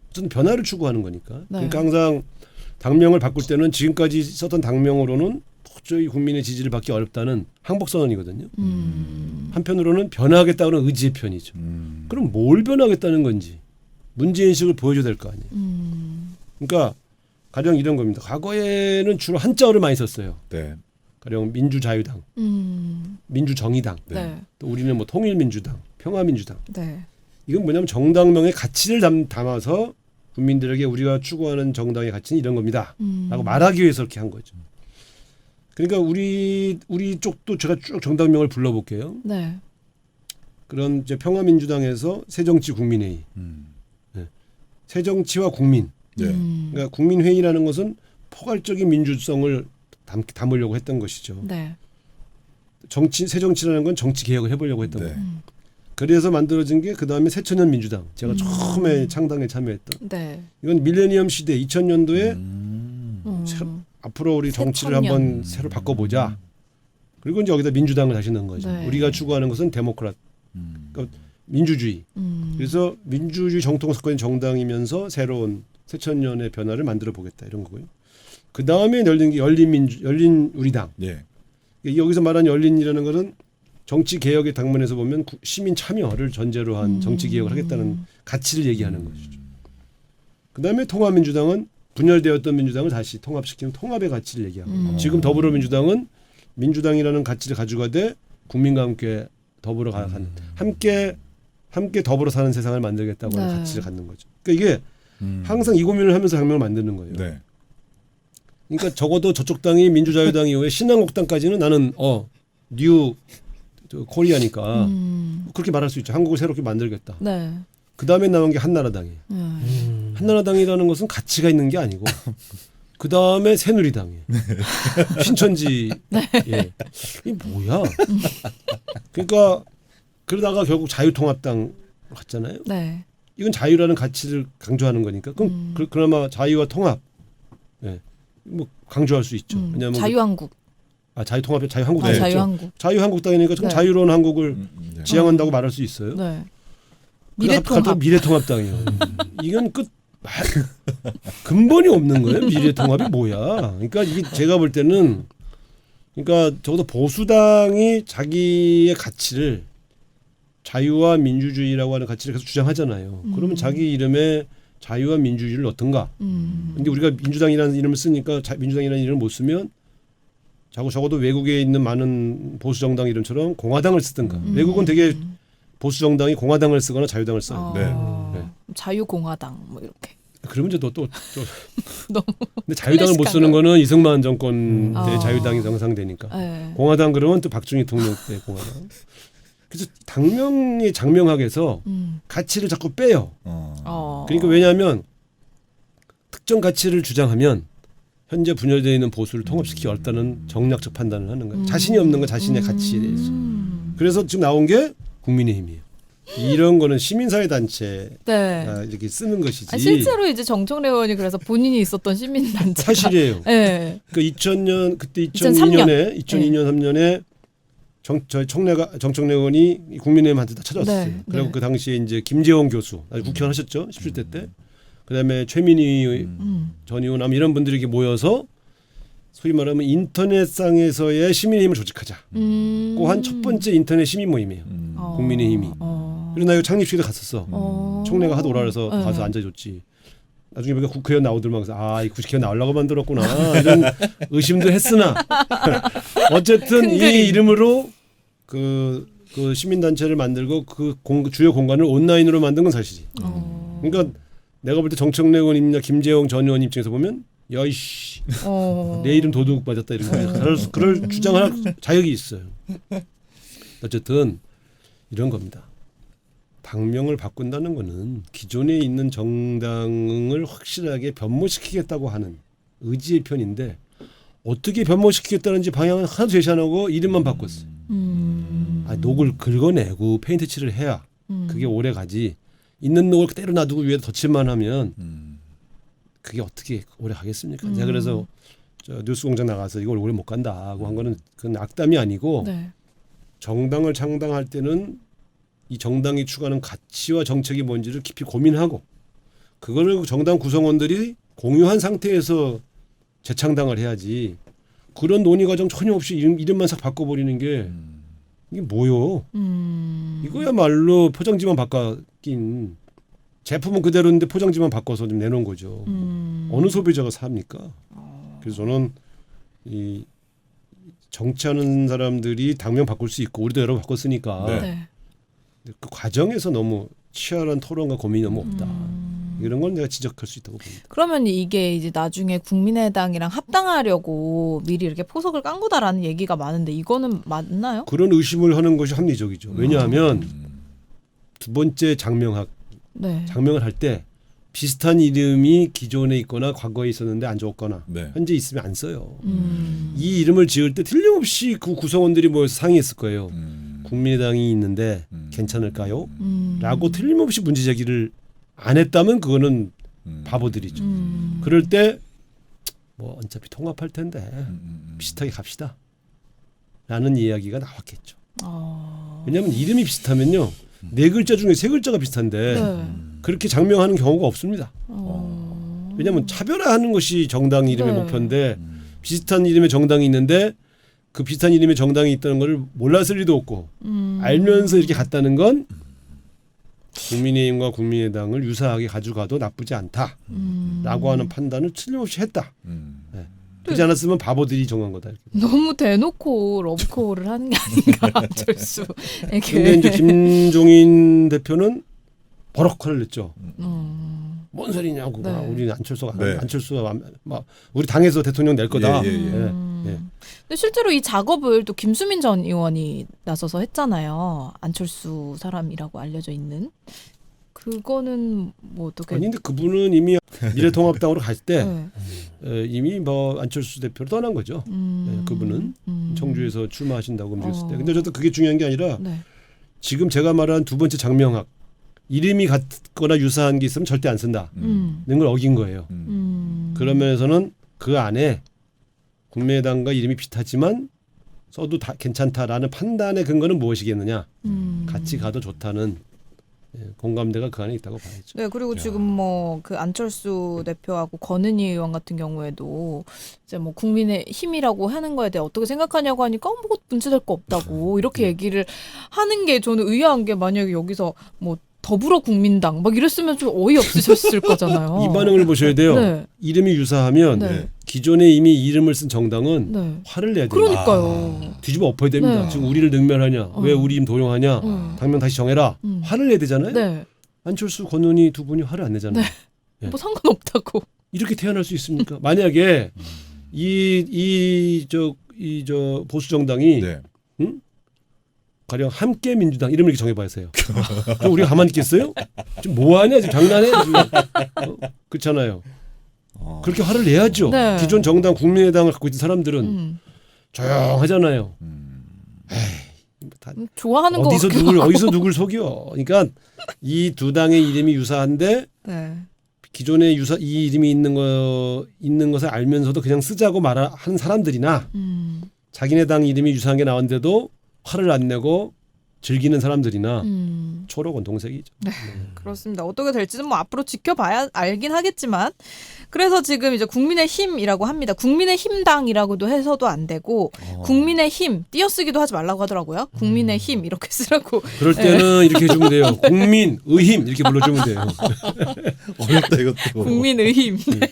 어떤 변화를 추구하는 거니까. 네. 그러니까 항상 당명을 바꿀 때는 지금까지 썼던 당명으로는 도저히 국민의 지지를 받기 어렵다는 항복선언이거든요. 한편으로는 변화하겠다는 의지의 편이죠. 그럼 뭘 변화하겠다는 건지 문제인식을 보여줘야 될 거 아니에요. 그러니까 가령 이런 겁니다. 과거에는 주로 한자어를 많이 썼어요. 네. 가령 민주자유당, 민주정의당, 네. 또 우리는 뭐 통일민주당, 평화민주당. 네. 이건 뭐냐면 정당명의 가치를 담아서 국민들에게 우리가 추구하는 정당의 가치는 이런 겁니다. 라고 말하기 위해서 그렇게 한 거죠. 그러니까 우리 쪽도 제가 쭉 정당명을 불러볼게요. 네. 그런 이제 평화민주당에서 새정치국민회의, 네. 새정치와 국민. 네. 그러니까 국민회의라는 것은 포괄적인 민주성을 담으려고 했던 것이죠. 네. 새정치라는 건 정치 개혁을 해보려고 했던 네. 거예요. 그래서 만들어진 게 그 다음에 새천년 민주당. 제가 처음에 창당에 참여했던. 네. 이건 밀레니엄 시대 2000년도에 음. 앞으로 우리 정치를 새천년. 한번 새로 바꿔보자. 그리고 이제 여기다 민주당을 다시 넣은 거죠. 네. 우리가 추구하는 것은 데모크라트, 그러니까 민주주의. 그래서 민주주의 정통성권 정당이면서 새로운 새천년의 변화를 만들어 보겠다 이런 거고요. 그 다음에 열린 게 열린 우리당. 네. 여기서 말한 열린이라는 것은 정치 개혁의 당면에서 보면 시민 참여를 전제로 한 정치 개혁을 하겠다는 가치를 얘기하는 것이죠. 그 다음에 통합민주당은 분열되었던 민주당을 다시 통합시키는 통합의 가치를 얘기하고 지금 더불어민주당은 민주당이라는 가치를 가져가되 국민과 함께 더불어 가는 함께 더불어 사는 세상을 만들겠다고 하는 네. 가치를 갖는 거죠. 그러니까 이게 항상 이 고민을 하면서 당명을 만드는 거예요. 네. 그러니까 적어도 저쪽 당이 민주자유당 이후에 신한국당까지는 나는 뉴 코리아니까 그렇게 말할 수 있죠. 한국을 새롭게 만들겠다. 네. 그 다음에 나온 게 한나라당이에요. 한나라당이라는 것은 가치가 있는 게 아니고 그 다음에 새누리당이에요. 신천지. 예. 이게 뭐야? 그러니까 그러다가 결국 자유통합당 갔잖아요. 네. 이건 자유라는 가치를 강조하는 거니까. 그럼 그나마 자유와 통합, 예, 뭐 강조할 수 있죠. 왜냐하면 자유한국. 자유통합이 자유한국당. 아, 네. 자유한국. 자유한국당이니까 좀 네. 자유로운 한국을 네. 지향한다고 말할 수 있어요. 네. 미래통합. 미래통합당이요. 이건 근본이 없는 거예요. 미래통합이 뭐야? 그러니까 이게 제가 볼 때는 그러니까 적어도 보수당이 자기의 가치를 자유와 민주주의라고 하는 가치를 계속 주장하잖아요. 그러면 자기 이름에 자유와 민주주의를 넣던가. 근데 우리가 민주당이라는 이름을 쓰니까 민주당이라는 이름을 못 쓰면 적어도 외국에 있는 많은 보수 정당 이름처럼 공화당을 쓰든가. 외국은 되게 보수 정당이 공화당을 쓰거나 자유당을 써요. 네. 자유공화당 뭐 이렇게. 그러면 이제 또 너무 근데 자유당을 못 쓰는 클래식한 거는 이승만 정권 때 아. 자유당이 정상되니까. 네. 공화당 그러면 또 박정희 대통령 때 공화당. 그래서 당명의 장명학에서 가치를 자꾸 빼요. 그러니까 왜냐하면 특정 가치를 주장하면 현재 분열되어 있는 보수를 통합시키기 어렵다는 정략적 판단을 하는 거예요. 자신이 없는 건 자신의 가치에 대해서. 그래서 지금 나온 게 국민의힘이에요. 이런 거는 시민사회 단체가 네. 이렇게 쓰는 것이지. 아니, 실제로 이제 정청래 의원이 그래서 본인이 있었던 시민단체 사실이에요. 네. 그러니까 2000년 그때 2003년. 2002년 3년에 정청래 의원이 국민의힘한테 다 찾아왔어요. 네, 그리고 네. 그 당시에 이제 김재원 교수 국회의원 하셨죠. 17대 때. 그다음에 최민희 전 의원 이런 분들이 이렇게 모여서 소위 말하면 인터넷상에서의 시민의힘을 조직하자. 그 한 첫 번째 인터넷 시민 모임이에요. 국민의힘이. 그리고 나 이거 창립식에도 갔었어. 총래가 하도 오라 그래서 네. 가서 앉아줬지. 나중에 보니까 국회의원 나오더만 그래서 이 국회의원 나오려고 만들었구나 이런 의심도 했으나 어쨌든 이 이름으로 그 시민단체를 만들고 그 주요 공간을 온라인으로 만든 건 사실이. 그러니까 내가 볼 때 정청래 의원님이나 김재용 전 의원 입장에서 보면 야이씨 내 이름 도둑 맞았다 이런 거 그럴 주장할 자격이 있어요. 어쨌든 이런 겁니다. 당명을 바꾼다는 거는 기존에 있는 정당을 확실하게 변모시키겠다고 하는 의지의 편인데 어떻게 변모시키겠다는지 방향은 하나도 제시 안 하고 이름만 바꿨어. 녹을 긁어내고 페인트 칠을 해야 그게 오래 가지. 있는 녹을 그대로 놔두고 위에 덧칠만 하면 그게 어떻게 오래 가겠습니까? 제가 그래서 저 뉴스공장 나가서 이걸 오래 못 간다 하고 한 거는 그건 악담이 아니고 네. 정당을 창당할 때는 이 정당이 추구하는 가치와 정책이 뭔지를 깊이 고민하고 그거를 정당 구성원들이 공유한 상태에서 재창당을 해야지. 그런 논의 과정 전혀 없이 이름만 싹 바꿔버리는 게 이게 뭐요? 이거야말로 포장지만 바뀐 제품은 그대로인데 포장지만 바꿔서 좀 내놓은 거죠. 어느 소비자가 삽니까? 그래서 저는 이 정치하는 사람들이 당명 바꿀 수 있고 우리도 여러 번 바꿨으니까 네. 네. 그 과정에서 너무 치열한 토론과 고민이 너무 없다. 이런 건 내가 지적할 수 있다고 봅니다. 그러면 이게 이제 나중에 국민의당이랑 합당하려고 미리 이렇게 포석을 깐 거다라는 얘기가 많은데 이거는 맞나요? 그런 의심을 하는 것이 합리적이죠. 왜냐하면 두 번째 장명을 네. 할 때 비슷한 이름이 기존에 있거나 과거에 있었는데 안 적었거나 네. 현재 있으면 안 써요. 이 이름을 지을 때 틀림없이 그 구성원들이 모여서 상의했을 거예요. 국민의당이 있는데 괜찮을까요? 라고 틀림없이 문제 제기를 안 했다면 그거는 바보들이죠. 그럴 때 뭐 어차피 통합할 텐데 비슷하게 갑시다. 라는 이야기가 나왔겠죠. 왜냐하면 이름이 비슷하면요. 4글자 중에 3글자가 비슷한데 네. 그렇게 장명하는 경우가 없습니다. 왜냐하면 차별화하는 것이 정당 이름의 네. 목표인데 비슷한 이름의 정당이 있는데 그 비슷한 이름의 정당이 있다는 걸 몰랐을 리도 없고 알면서 이렇게 갔다는 건 국민의힘과 국민의당을 유사하게 가져가도 나쁘지 않다라고 하는 판단을 틀림없이 했다. 네. 그렇지 않았으면 바보들이 정한 거다. 이렇게. 너무 대놓고 러브콜을 하는 게 아닌가 안철수에게. 근데 이제 김종인 대표는 버럭 화를 냈죠. 뭔 소리냐고. 네. 우리 안철수가 네. 안철수가 막 우리 당에서 대통령 낼 거다. 예, 예, 예. 예. 근데 실제로 이 작업을 또 김수민 전 의원이 나서서 했잖아요. 안철수 사람이라고 알려져 있는. 그거는 뭐 어떻게? 아니 근데 그분은 이미 미래통합당으로 갈 때 네. 이미 뭐 안철수 대표로 떠난 거죠. 네, 그분은 청주에서 출마하신다고 움직였을 때. 근데 저도 그게 중요한 게 아니라 네. 지금 제가 말한 두 번째 장명학 이름이 같거나 유사한 게 있으면 절대 안 쓴다는 걸 어긴 거예요. 그런 면에서는 그 안에 국민의당과 이름이 비슷하지만 써도 다 괜찮다라는 판단의 근거는 무엇이겠느냐. 같이 가도 좋다는 공감대가 그 안에 있다고 봐야죠. 네, 그리고 지금 뭐 그 안철수 대표하고 권은희 의원 같은 경우에도 이제 뭐 국민의 힘이라고 하는 거에 대해 어떻게 생각하냐고 하니까 뭐 문제될 거 없다고 이렇게 얘기를 하는 게 저는 의아한 게 만약에 여기서 뭐 더불어국민당 막 이랬으면 좀 어이없으셨을 거잖아요. 이 반응을 보셔야 돼요. 네. 이름이 유사하면 네. 기존에 이미 이름을 쓴 정당은 네. 화를 내야 됩니다. 그러니까요. 뒤집어 엎어야 됩니다. 네. 지금 우리를 능멸하냐? 왜 우리 이름 도용하냐? 당명 다시 정해라. 화를 내야 되잖아요. 네. 안철수, 권은희 두 분이 화를 안 내잖아요. 네. 뭐 상관없다고. 이렇게 태어날 수 있습니까? 만약에 이 보수 정당이 네. 가령 함께 민주당 이름을 이렇게 정해봐야세요. 그럼 우리가 가만히 있겠어요? 지금 뭐하냐? 지금 장난해? 지금. 그렇잖아요. 그렇게 화를 내야죠. 네. 기존 정당 국민의당을 갖고 있는 사람들은 조용하잖아요. 에이, 다 좋아하는 거 어디서 누굴 속여? 그러니까 이 두 당의 이름이 유사한데 네. 기존에 이 이름이 있는 것을 알면서도 그냥 쓰자고 말하는 사람들이나 자기네 당 이름이 유사한 게 나왔는데도 화를 안 내고 즐기는 사람들이나 초록은 동색이죠. 그렇습니다. 어떻게 될지는 뭐 앞으로 지켜봐야 알긴 하겠지만 그래서 지금 이제 국민의 힘이라고 합니다. 국민의 힘당이라고도 해서도 안 되고 국민의 힘 띄어쓰기도 하지 말라고 하더라고요. 국민의 힘 이렇게 쓰라고. 그럴 때는 이렇게 해주면 돼요. 국민 의힘 이렇게 불러주면 돼요. 어렵다 이것도. 국민의 힘. 네.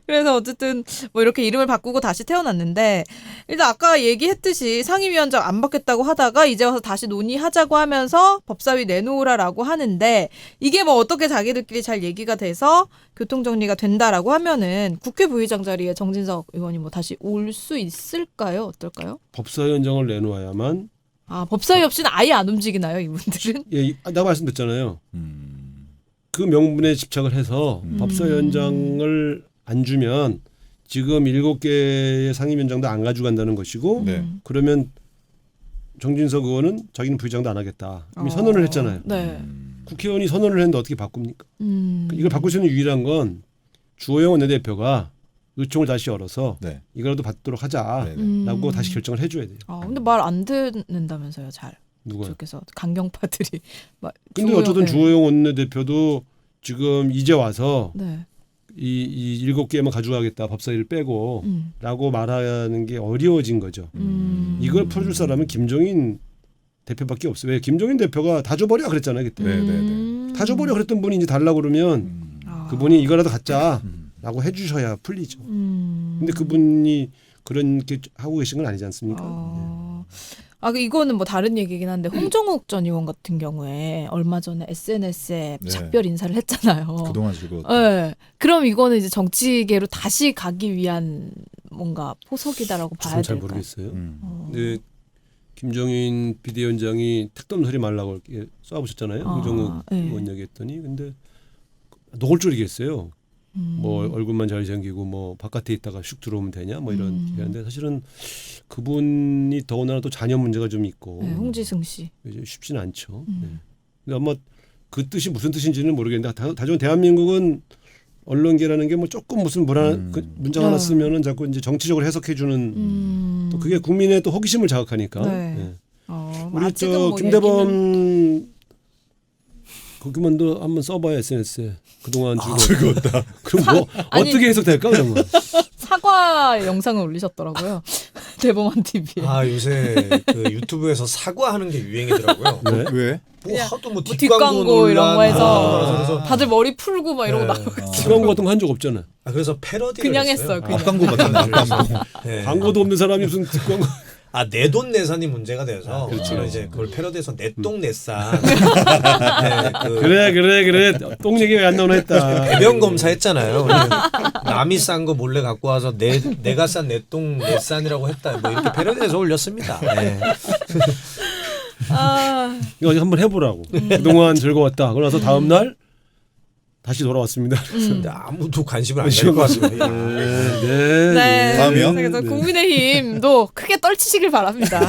그래서 어쨌든 뭐 이렇게 이름을 바꾸고 다시 태어났는데 일단 아까 얘기했듯이 상임위원장 안 받겠다고 하다가 이제 와서 다시 논의하자고 하면서 법사위 내놓으라라고 하는데 이게 뭐 어떻게 자기들끼리 잘 얘기가 돼서 교통정리가 된다라고 하면은 국회 부의장 자리에 정진석 의원이 뭐 다시 올 수 있을까요? 어떨까요? 법사위원장을 내놓아야만. 아 법사위 없이는 아예 안 움직이나요 이분들은? 예, 나 말씀드렸잖아요. 그 명분에 집착을 해서 법사위원장을 안 주면 지금 7개의 상임위원장도 안 가져간다는 것이고 네. 그러면 정진석 의원은 자기는 부의장도 안 하겠다. 이미 선언을 했잖아요. 네. 국회의원이 선언을 했는데 어떻게 바꿉니까? 이걸 바꿀 수 있는 유일한 건 주호영 원내대표가 의총을 다시 열어서 네. 이거라도 받도록 하자라고 네. 다시 결정을 해줘야 돼요. 근데 말 안 듣는다면서요, 잘. 누가? 그쪽에서 강경파들이. 근데 어쨌든 주호영 원내대표도 지금 이제 와서 네. 이 7개만 가져가겠다 법사위를 빼고 음. 라고 말하는 게 어려워진 거죠. 이걸 풀어줄 사람은 김종인 대표밖에 없어요. 왜 김종인 대표가 다 줘버려 그랬잖아요 그때. 네. 다 줘버려 그랬던 분이 이제 달라고 그러면 그분이 이거라도 갖자라고 해주셔야 풀리죠. 근데 그분이 그렇게 하고 계신 건 아니지 않습니까? 이거는 뭐 다른 얘기긴 한데 홍정욱 전 의원 같은 경우에 얼마 전에 SNS에 네. 작별 인사를 했잖아요. 그동안 즐거웠다. 네. 그럼 이거는 이제 정치계로 다시 가기 위한 뭔가 포석이다라고 봐야 저는 잘 될까요? 모르겠어요. 근데 김종인 비대위원장이 택덤 소리 말라고 이렇게 쏴보셨잖아요. 홍정욱 네. 의원 얘기했더니 근데 노골적이게 했어요. 뭐 얼굴만 잘생기고 뭐 바깥에 있다가 슉 들어오면 되냐 뭐 이런 얘기하는데 사실은 그분이 더군다나 또 자녀 문제가 좀 있고 네, 홍지승 씨. 이제 쉽지는 않죠. 네. 근데 아마 그 뜻이 무슨 뜻인지는 모르겠는데 다중 대한민국은 언론계라는 게 뭐 조금 무슨 그 문장 하나 쓰면은 자꾸 이제 정치적으로 해석해주는 또 그게 국민의 또 호기심을 자극하니까. 네. 네. 뭐 우리 아직은 저 뭐 김대범 거기만도 한번 써봐요 SNS에 그동안 즐거웠다. 그럼 뭐 아니, 어떻게 해석될까 그러면? 사과 영상을 올리셨더라고요. 대범한 TV에. 요새 그 유튜브에서 사과하는 게 유행이더라고요. 네? 왜? 뭐 하도 뭐 뒷광고 이런 거 해서 그래서 다들 머리 풀고 막 이러고 네. 나오고. 광고 같은 거 한 적 없잖아. 그래서 패러디를 그냥 했어요. 했어요. 그냥. 앞광고 같은 앞광고. 네. 광고도 없는 사람이 무슨 뒷광고? 내 돈 내산이 문제가 돼서 그렇죠. 저는 이제 그걸 패러디해서 내 똥 내산. 네, 그래 똥 얘기 왜 안 나오나 했다. 배변 검사 했잖아요. 남이 싼 거 몰래 갖고 와서 내가 싼 내 똥 내산이라고 했다. 뭐 이렇게 패러디해서 올렸습니다. 네. 이거 한번 해보라고. 그동안 즐거웠다. 그러고 나서 다음 날 다시 돌아왔습니다. 근데 아무도 관심을 안 가질 것 같습니다. 네. 네. 다음이요? 그래서 국민의힘도 크게 떨치시길 바랍니다.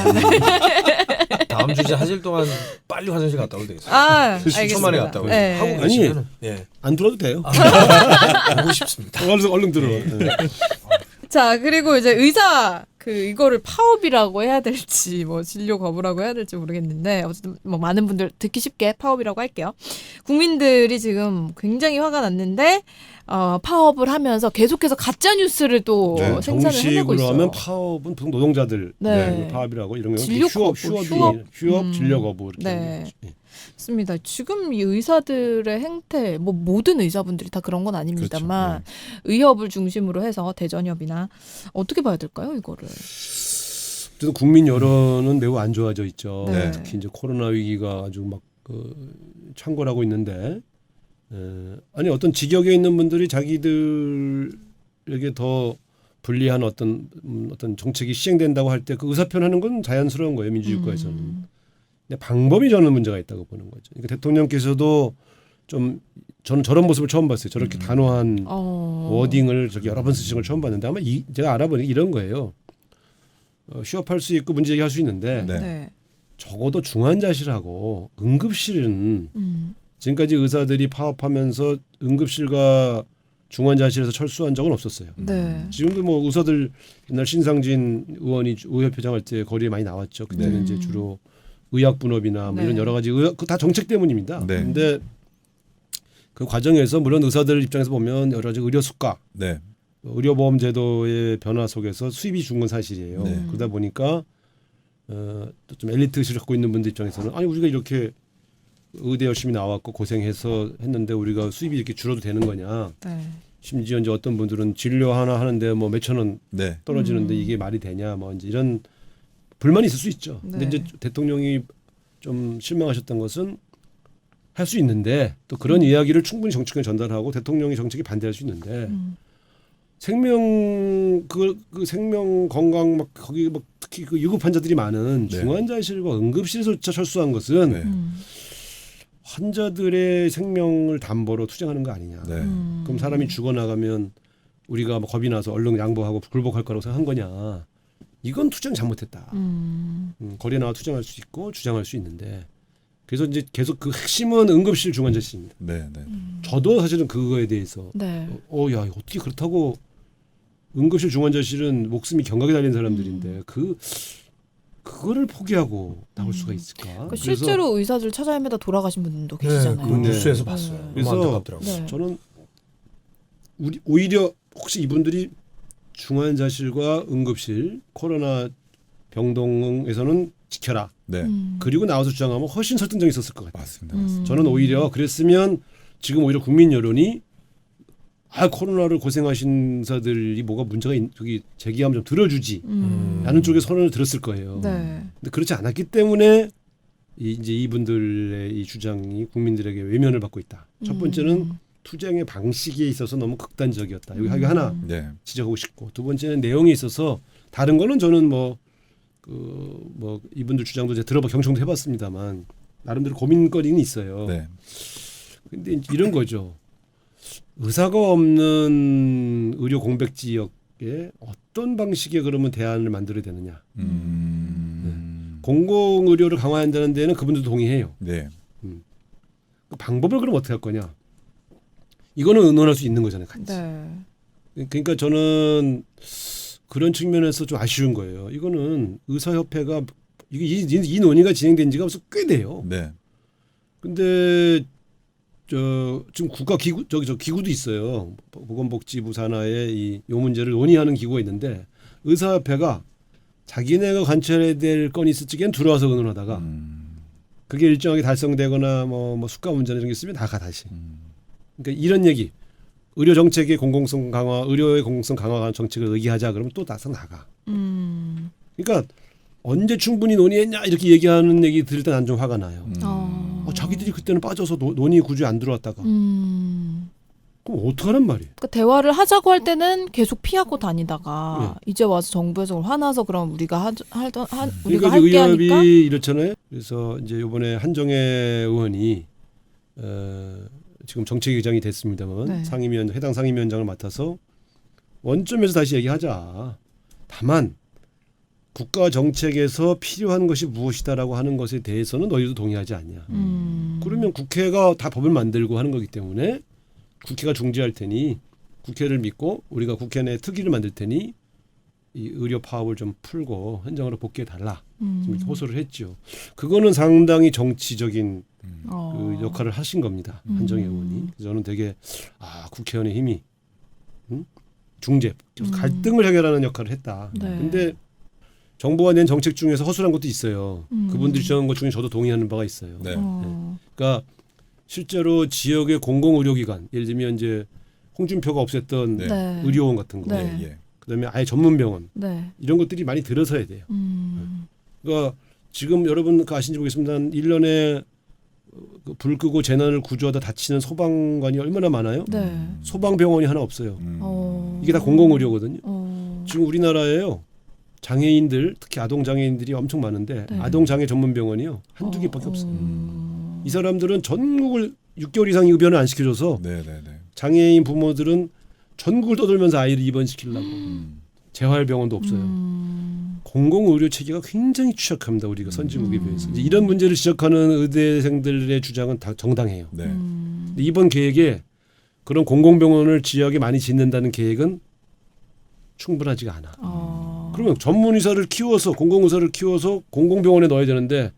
다음 주제 하실 동안 빨리 화장실 갔다 오면 되겠어요. 10초 만에 갔다 오세요. 네. 하고 계시면 안 들어도 돼요. 보고 싶습니다. 얼른 들어. 네. 자, 그리고 이제 의사 이거를 파업이라고 해야 될지 뭐 진료 거부라고 해야 될지 모르겠는데 어쨌든 뭐 많은 분들 듣기 쉽게 파업이라고 할게요. 국민들이 지금 굉장히 화가 났는데 파업을 하면서 계속해서 가짜 뉴스를 또 네, 생산을 해내고 정식으로 있어요. 하면 파업은 보통 노동자들 네. 파업이라고 이런 거 진료 거부, 휴업 진료 거부 이렇게 네. 하는 거죠. 예. 맞습니다. 지금 이 의사들의 행태, 뭐 모든 의사분들이 다 그런 건 아닙니다만 의협을 중심으로 해서 대전협이나 어떻게 봐야 될까요, 이거를? 어쨌든 국민 여론은 매우 안 좋아져 있죠. 네. 특히 이제 코로나 위기가 아주 막 창궐하고 있는데, 아니 어떤 직역에 있는 분들이 자기들에게 더 불리한 어떤 정책이 시행된다고 할 때 그 의사표현하는 건 자연스러운 거예요 민주주의국가에서는. 근데 방법이 저는 문제가 있다고 보는 거죠. 그러니까 대통령께서도 좀 저는 저런 모습을 처음 봤어요. 저렇게 단호한 워딩을 저기 여러 번 쓰신 걸 처음 봤는데 아마 제가 알아보니 이런 거예요. 휴업할 수 있고 문제 제기할 수 있는데 네. 적어도 중환자실하고 응급실은 지금까지 의사들이 파업하면서 응급실과 중환자실에서 철수한 적은 없었어요. 네. 지금도 뭐 의사들 옛날 신상진 의원이 의협회장 할 때 거리에 많이 나왔죠. 그때는 이제 주로 의학 분업이나 뭐 이런 여러 가지 그 다 정책 때문입니다. 네. 근데 그 과정에서 물론 의사들 입장에서 보면 여러 가지 의료 수가, 네. 의료보험 제도의 변화 속에서 수입이 준 건 사실이에요. 네. 그러다 보니까 또 좀 엘리트를 갖고 있는 분들 입장에서는 아니 우리가 이렇게 의대 열심히 나왔고 고생해서 했는데 우리가 수입이 이렇게 줄어도 되는 거냐. 네. 심지어 이제 어떤 분들은 진료 하나 하는데 뭐 몇천 원 네. 떨어지는데 이게 말이 되냐 뭐 이제 이런 불만이 있을 수 있죠. 근데 네. 이제 대통령이 좀 실망하셨던 것은 할 수 있는데 또 그런 이야기를 충분히 정치권에 전달하고 대통령이 정책에 반대할 수 있는데 생명 그 생명 건강 막 거기 막 특히 그 유급 환자들이 많은 네. 중환자실과 응급실에서조차 철수한 것은 네. 환자들의 생명을 담보로 투쟁하는 거 아니냐. 네. 그럼 사람이 죽어나가면 우리가 뭐 겁이 나서 얼른 양보하고 굴복할 거라고 생각한 거냐. 이건 투쟁 잘못했다. 거리에 나와 투쟁할 수 있고 주장할 수 있는데 그래서 이제 계속 그 핵심은 응급실 중환자실입니다. 네, 네. 저도 사실은 그거에 대해서 네. 야 어떻게 그렇다고 응급실 중환자실은 목숨이 경각에 달린 사람들인데 그거를 포기하고 나올 수가 있을까? 그러니까 실제로 의사들 찾아 헤매다 돌아가신 분도 계시잖아요. 그 뉴스에서 네. 봤어요. 너무 그래서 안타깝더라고요. 네. 저는 오히려 혹시 이분들이 중환자실과 응급실 코로나 병동에서는 지켜라. 네. 그리고 나와서 주장하면 훨씬 설득력이 있었을 것 같아요. 맞습니다. 맞습니다. 저는 오히려 그랬으면 지금 오히려 국민 여론이 코로나를 고생하신 의사들이 뭐가 문제가 저기 제기하면 좀 들어주지 라는 쪽에 선언을 들었을 거예요. 네. 근데 그렇지 않았기 때문에 이제 이분들의 이 주장이 국민들에게 외면을 받고 있다. 첫 번째는 투쟁의 방식에 있어서 너무 극단적이었다. 여기 하나 네. 지적하고 싶고 두 번째는 내용에 있어서 다른 거는 저는 뭐 이분들 주장도 제가 경청도 해봤습니다만 나름대로 고민거리는 있어요. 네. 근데 이제 이런 거죠. 의사가 없는 의료 공백 지역에 어떤 방식의 그러면 대안을 만들어야 되느냐. 공공 의료를 강화한다는 데는 그분도 동의해요. 네. 그 방법을 그럼 어떻게 할 거냐? 이거는 의논할 수 있는 거잖아요, 같이. 네. 그러니까 저는 그런 측면에서 좀 아쉬운 거예요. 이거는 의사협회가 이 논의가 진행된 지가 벌써 꽤 돼요. 네. 근데 지금 국가 기구 기구도 있어요. 보건복지부 산하에 요 문제를 논의하는 기구가 있는데 의사협회가 자기네가 관찰해야 될 건이 있을 적엔 들어와서 의논하다가 그게 일정하게 달성되거나 뭐 수가 문제나 이런 게 있으면 나가 다시. 그러니까 이런 얘기. 의료 정책의 공공성 강화, 의료의 공공성 강화 정책을 의기하자 그러면 또 나가. 그러니까 언제 충분히 논의했냐 이렇게 얘기하는 얘기 들을 때 난 좀 화가 나요. 자기들이 그때는 빠져서 논의 구조에 안 들어왔다가 그럼 어떡하란 말이에요. 그러니까 대화를 하자고 할 때는 계속 피하고 다니다가 네. 이제 와서 정부에서 화나서 그럼 우리가 우리가 그러니까 할게 하니까 의협이 이렇잖아요. 그래서 이제 이번에 한정혜 의원이 지금 정책위원장이 됐습니다만 네. 해당 상임위원장을 맡아서 원점에서 다시 얘기하자. 다만 국가 정책에서 필요한 것이 무엇이다라고 하는 것에 대해서는 너희도 동의하지 않냐. 그러면 국회가 다 법을 만들고 하는 거기 때문에 국회가 중재할 테니 국회를 믿고 우리가 국회 내 특위를 만들 테니 이 의료 파업을 좀 풀고 현장으로 복귀해 달라. 이렇게 호소를 했죠. 그거는 상당히 정치적인 그 역할을 하신 겁니다. 한정혜 의원이. 그래서 저는 되게 국회의원의 힘이 중재, 갈등을 해결하는 역할을 했다. 네. 근데 정부가 낸 정책 중에서 허술한 것도 있어요. 그분들이 주장한 것 중에 저도 동의하는 바가 있어요. 네. 그러니까 실제로 지역의 공공의료기관, 예를 들면 이제 홍준표가 없앴던 네. 네. 의료원 같은 거, 네. 예. 그다음에 아예 전문병원 네. 이런 것들이 많이 들어서야 돼요. 그러니까 지금 여러분 아신지 모르겠습니다만 1년에 불 끄고 재난을 구조하다 다치는 소방관이 얼마나 많아요? 네. 소방병원이 하나 없어요. 이게 다 공공의료거든요. 지금 우리나라에요. 장애인들 특히 아동 장애인들이 엄청 많은데 네. 아동 장애 전문 병원이요 한두 개밖에 없어요. 이 사람들은 전국을 6개월 이상 입원을 안 시켜줘서 네, 네, 네. 장애인 부모들은 전국을 떠돌면서 아이를 입원시키려고 재활병원도 없어요. 공공의료 체계가 굉장히 취약합니다. 우리가 선진국에 비해서. 이제 이런 문제를 지적하는 의대생들의 주장은 다 정당해요. 네. 근데 이번 계획에 그런 공공병원을 지역에 많이 짓는다는 계획은 충분하지가 않아. 그러면 전문 의사를 키워서 공공의사를 키워서 공공병원에 넣어야 되는데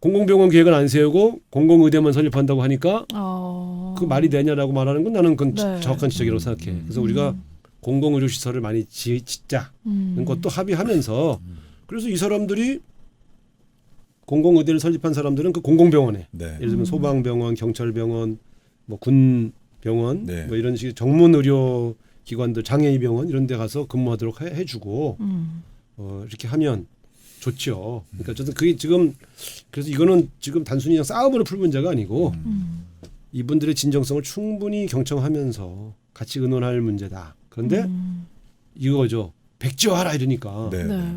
공공병원 계획은 안 세우고 공공의대만 설립한다고 하니까 그 말이 되냐라고 말하는 건 나는 그건 네. 정확한 지적이라고 생각해. 그래서 우리가 공공의료시설을 많이 짓자는 것도 합의하면서 그래서 이 사람들이 공공의대를 설립한 사람들은 그 공공병원에 네. 예를 들면 소방병원, 경찰병원, 뭐 군병원 네. 뭐 이런 식의 전문의료 기관들 장애인병원 이런 데 가서 근무하도록 해주고 이렇게 하면 좋죠. 그러니까 저는 그게 지금 그래서 이거는 지금 단순히 그냥 싸움으로 풀 문제가 아니고 이분들의 진정성을 충분히 경청하면서 같이 의논할 문제다. 그런데 이거죠. 백지화하라 이러니까 네. 네.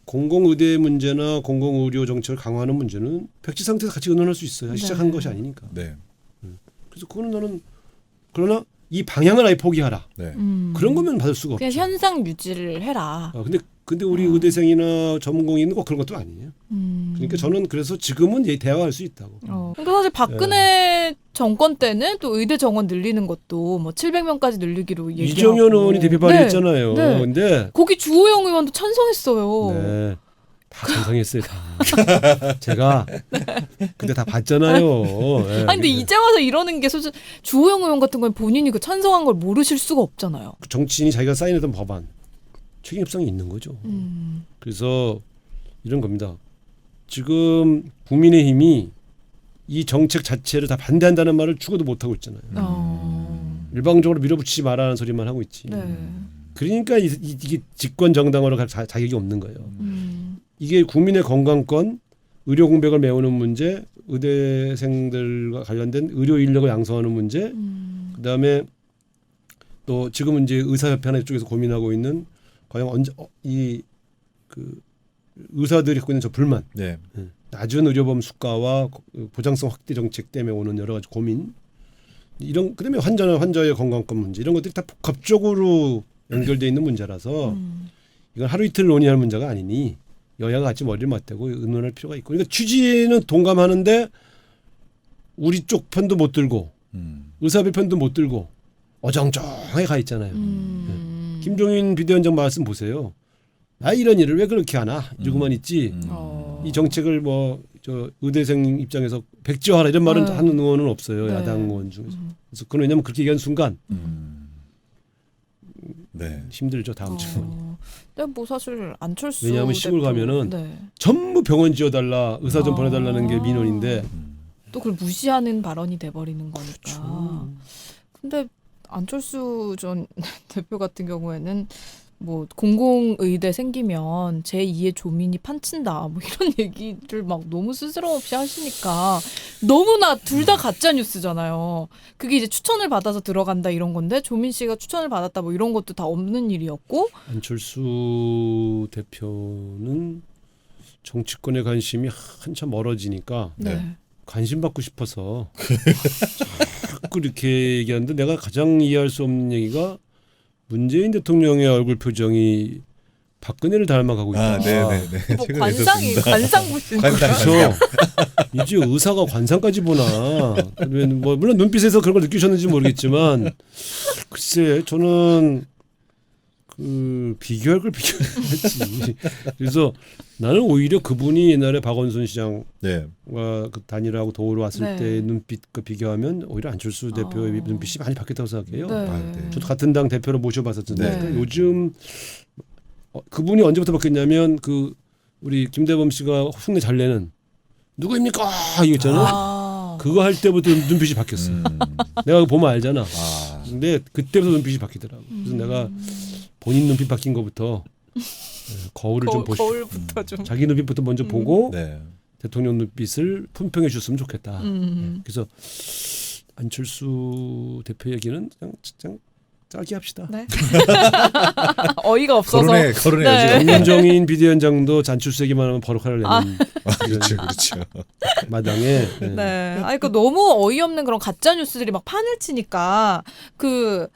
공공의대 문제나 공공의료 정책을 강화하는 문제는 백지 상태에서 같이 의논할 수 있어요. 네. 시작한 것이 아니니까. 네. 그래서 그거는 나는 그러나 이 방향을 아예 포기하라. 네. 그런 거면 받을 수가 그냥 없죠. 현상 유지를 해라. 근데 우리 의대생이나 전공의는 꼭 그런 것도 아니에요. 그러니까 저는 그래서 지금은 대화할 수 있다고. 그러니까 사실 박근혜 정권 때는 또 의대 정원 늘리는 것도 뭐 700명까지 늘리기로 얘기하고. 이정현 의원이 대표 발의했잖아요. 네. 근데 거기 주호영 의원도 찬성했어요. 네. 다 찬성했어요. 다. 제가 근데 다 봤잖아요. 네. 아니 근데 이제 와서 이러는 게 솔직히 주호영 의원 같은 건 본인이 그 찬성한 걸 모르실 수가 없잖아요. 정치인이 자기가 사인했던 법안 책임성이 있는 거죠. 그래서 이런 겁니다. 지금 국민의힘이 이 정책 자체를 다 반대한다는 말을 죽어도 못 하고 있잖아요. 일방적으로 밀어붙이지 말라는 소리만 하고 있지. 네. 그러니까 이게 집권 정당으로 갈 자격이 없는 거예요. 이게 국민의 건강권, 의료 공백을 메우는 문제, 의대생들과 관련된 의료 인력을 양성하는 문제, 그다음에 또 지금은 이제 의사협회 쪽에서 고민하고 있는 과연 언제 그 의사들이 갖고 있는 저 불만, 네. 낮은 의료보험 수가와 보장성 확대 정책 때문에 오는 여러 가지 고민, 이런 그다음에 환자의 건강권 문제 이런 것들이 다 복합적으로 연결돼 있는 문제라서 이건 하루 이틀 논의할 문제가 아니니 여야가 같이 머리를 맞대고 의논할 필요가 있고, 그러니까 취지는 동감하는데 우리 쪽 편도 못 들고 의사협회 편도 못 들고 어정쩡하게 가 있잖아요. 김종인 비대위원장 말씀 보세요. 아 이런 일을 왜 그렇게 하나 이러고만 있지. 이 정책을 뭐 저 의대생 입장에서 백지화하라 이런 말은 하는 의원은 없어요. 네. 야당 의원 중에서. 그래서 그건 왜냐하면 그렇게 얘기한 순간 네. 힘들죠 다음 주는. 근데 뭐 사실 안철수 왜냐하면 시골 대표, 가면은 네. 전부 병원 지어달라 의사 좀 보내달라는 게 민원인데 또 그걸 무시하는 발언이 돼버리는 거니까. 근데 안철수 전 대표 같은 경우에는 뭐 공공의대 생기면 제2의 조민이 판친다 뭐 이런 얘기를 막 너무 스스럼 없이 하시니까 너무나 둘 다 가짜 뉴스잖아요. 그게 이제 추천을 받아서 들어간다 이런 건데 조민 씨가 추천을 받았다 뭐 이런 것도 다 없는 일이었고. 안철수 대표는 정치권에 관심이 한참 멀어지니까 네. 관심 받고 싶어서 자꾸 이렇게 얘기하는데 내가 가장 이해할 수 없는 얘기가 문재인 대통령의 얼굴 표정이 박근혜를 닮아가고 있다. 아, 네네네. 뭐 최근에 관상이 있었습니다. 관상 보시는 관상. 그래서 이제 의사가 관상까지 보나. 뭐 물론 눈빛에서 그런 걸 느끼셨는지 모르겠지만 글쎄 저는 그 비교할 걸 비교해야지. 그래서 나는 오히려 그분이 옛날에 박원순 시장과 네. 그 단일화하고 도우러 왔을 네. 때 눈빛과 비교하면 오히려 안철수 대표의 눈빛이 많이 바뀌었다고 생각해요. 네. 아, 네. 저도 같은 당 대표로 모셔봤었는데 네. 그러니까 요즘 그분이 언제부터 바뀌었냐면 그 우리 김대범 씨가 흉내 잘 내는 누구입니까 이거 있잖아. 그거 할 때부터 눈빛이 바뀌었어. 내가 그거 보면 알잖아. 아. 근데 그때부터 눈빛이 바뀌더라고. 그래서 내가 본인 눈빛 바뀐 거부터 거울을 좀 보시고 거울부터 좀. 자기 눈빛부터 먼저 보고 네. 대통령 눈빛을 품평해 줬으면 좋겠다. 음. 그래서 안철수 대표 얘기는 그냥 짧게 합시다. 네. 어이가 없어서. 거론해야지. 네. 김종인 비대위원장도 안철수 얘기만 하면 버럭화를 내는 그렇죠, 그렇죠. 마당에 네. 아니 그 너무 어이없는 그런 가짜 뉴스들이 막 판을 치니까 그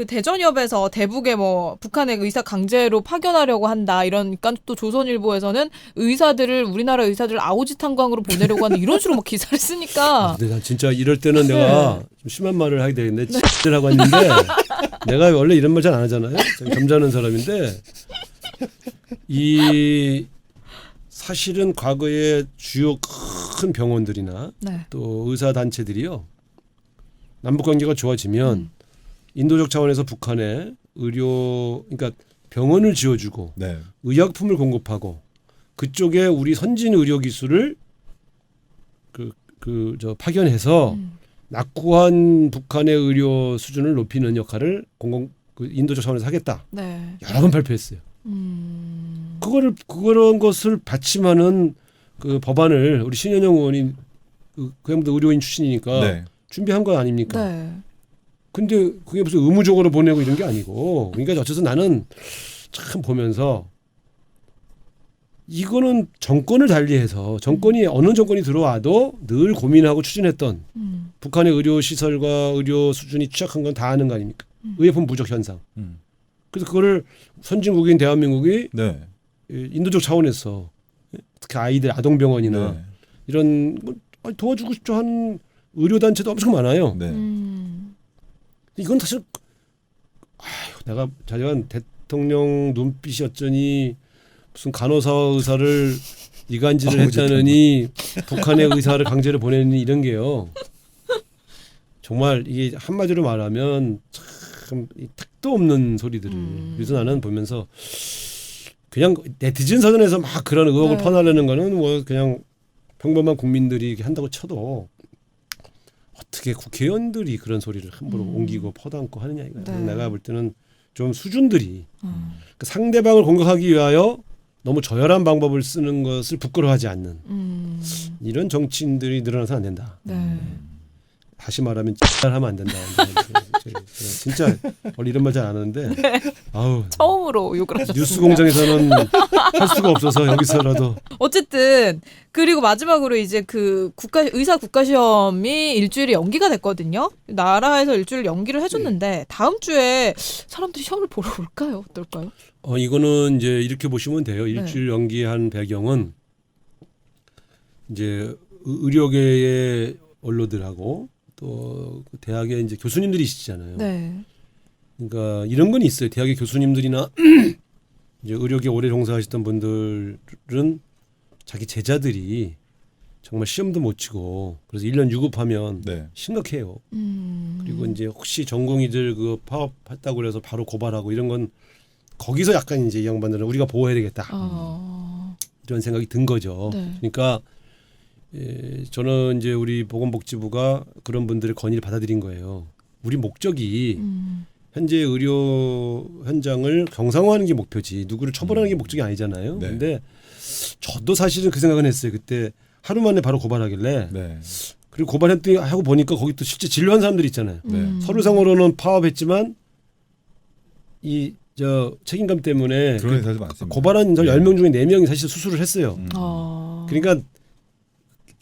대전협에서 대북에 뭐 북한의 의사 강제로 파견하려고 한다 이러니까 또 조선일보에서는 의사들을 우리나라 의사들 아오지 탄광으로 보내려고 하는 이런 식으로 막 기사를 쓰니까. 근데 난 진짜 이럴 때는 내가 좀 심한 말을 하게 되겠네. X라고 했는데 내가 원래 이런 말 잘 안 하잖아요. 점잖은 사람인데 이 사실은 과거에 주요 큰 병원들이나 네. 또 의사 단체들이요 남북 관계가 좋아지면 인도적 차원에서 북한에 그러니까 병원을 지어주고 네. 의약품을 공급하고 그쪽에 우리 선진 의료 기술을 저 파견해서 낙후한 북한의 의료 수준을 높이는 역할을 인도적 차원에서 하겠다. 네. 여러 번 발표했어요. 그런 것을 받침하는 그 법안을 우리 신현영 의원이 그야말로 의료인 출신이니까 네. 준비한 거 아닙니까? 네. 근데 그게 무슨 의무적으로 보내고 이런 게 아니고 그러니까 어째서 나는 참 보면서 이거는 정권을 달리해서 정권이 어느 정권이 들어와도 늘 고민하고 추진했던 북한의 의료 시설과 의료 수준이 취약한 건 다 아는 거 아닙니까? 의약품 부족 현상. 그래서 그거를 선진국인 대한민국이 네. 인도적 차원에서 특히 아이들 아동병원이나 네. 이런 뭐 도와주고 싶죠 하는 의료단체도 엄청 많아요. 네. 이건 사실 내가 자기가 대통령 눈빛이 어쩌니 무슨 간호사 의사를 이간질을 했다느니 북한의 의사를 강제로 보내니 이런 게요. 정말 이게 한마디로 말하면 참 택도 없는 소리들을. 그래서 나는 보면서 그냥 네티즌 선언에서 막 그런 의혹을 네. 퍼나르는 거는 뭐 그냥 평범한 국민들이 이렇게 한다고 쳐도 어떻게 국회의원들이 그런 소리를 함부로 옮기고 퍼담고 하느냐 이거야. 네. 내가 볼 때는 좀 수준들이 그 상대방을 공격하기 위하여 너무 저열한 방법을 쓰는 것을 부끄러워하지 않는 이런 정치인들이 늘어나서 안 된다. 네. 다시 말하면 하면 안 된다. 진짜 원래 이런 말 잘 안 하는데 아우 처음으로 욕을 하셨습니다. 뉴스공장에서는 할 수가 없어서 여기서라도 어쨌든 그리고 마지막으로 이제 그 의사 국가시험이 일주일이 연기가 됐거든요. 나라에서 일주일 연기를 해줬는데 다음 주에 사람들이 시험을 보러 올까요? 어떨까요? 이거는 이제 이렇게 보시면 돼요. 일주일 연기한 배경은 이제 의료계의 원로들하고 또 대학의 이제 교수님들이시잖아요. 네. 그러니까 이런 건 있어요. 대학의 교수님들이나 이제 의료계 오래 종사하셨던 분들은 자기 제자들이 정말 시험도 못 치고 그래서 1년 유급하면 네. 심각해요. 그리고 이제 혹시 전공의들 그 파업했다고 그래서 바로 고발하고 이런 건 거기서 약간 이제 이 양반들은 우리가 보호해야 되겠다. 이런 생각이 든 거죠. 네. 그러니까 저는 이제 우리 보건복지부가 그런 분들의 건의를 받아들인 거예요. 우리 목적이 현재 의료 현장을 정상화하는 게 목표지 누구를 처벌하는 게 목적이 아니잖아요. 네. 근데 저도 사실은 그 생각은 했어요. 그때 하루 만에 바로 고발하길래 네. 그리고 고발했더니 하고 보니까 거기 또 실제 진료한 사람들이 있잖아요. 네. 서류상으로는 파업했지만 이 저 책임감 때문에 그런 회사도 많습니다. 고발한 저 네. 10명 중에 4명이 사실 수술을 했어요. 어. 그러니까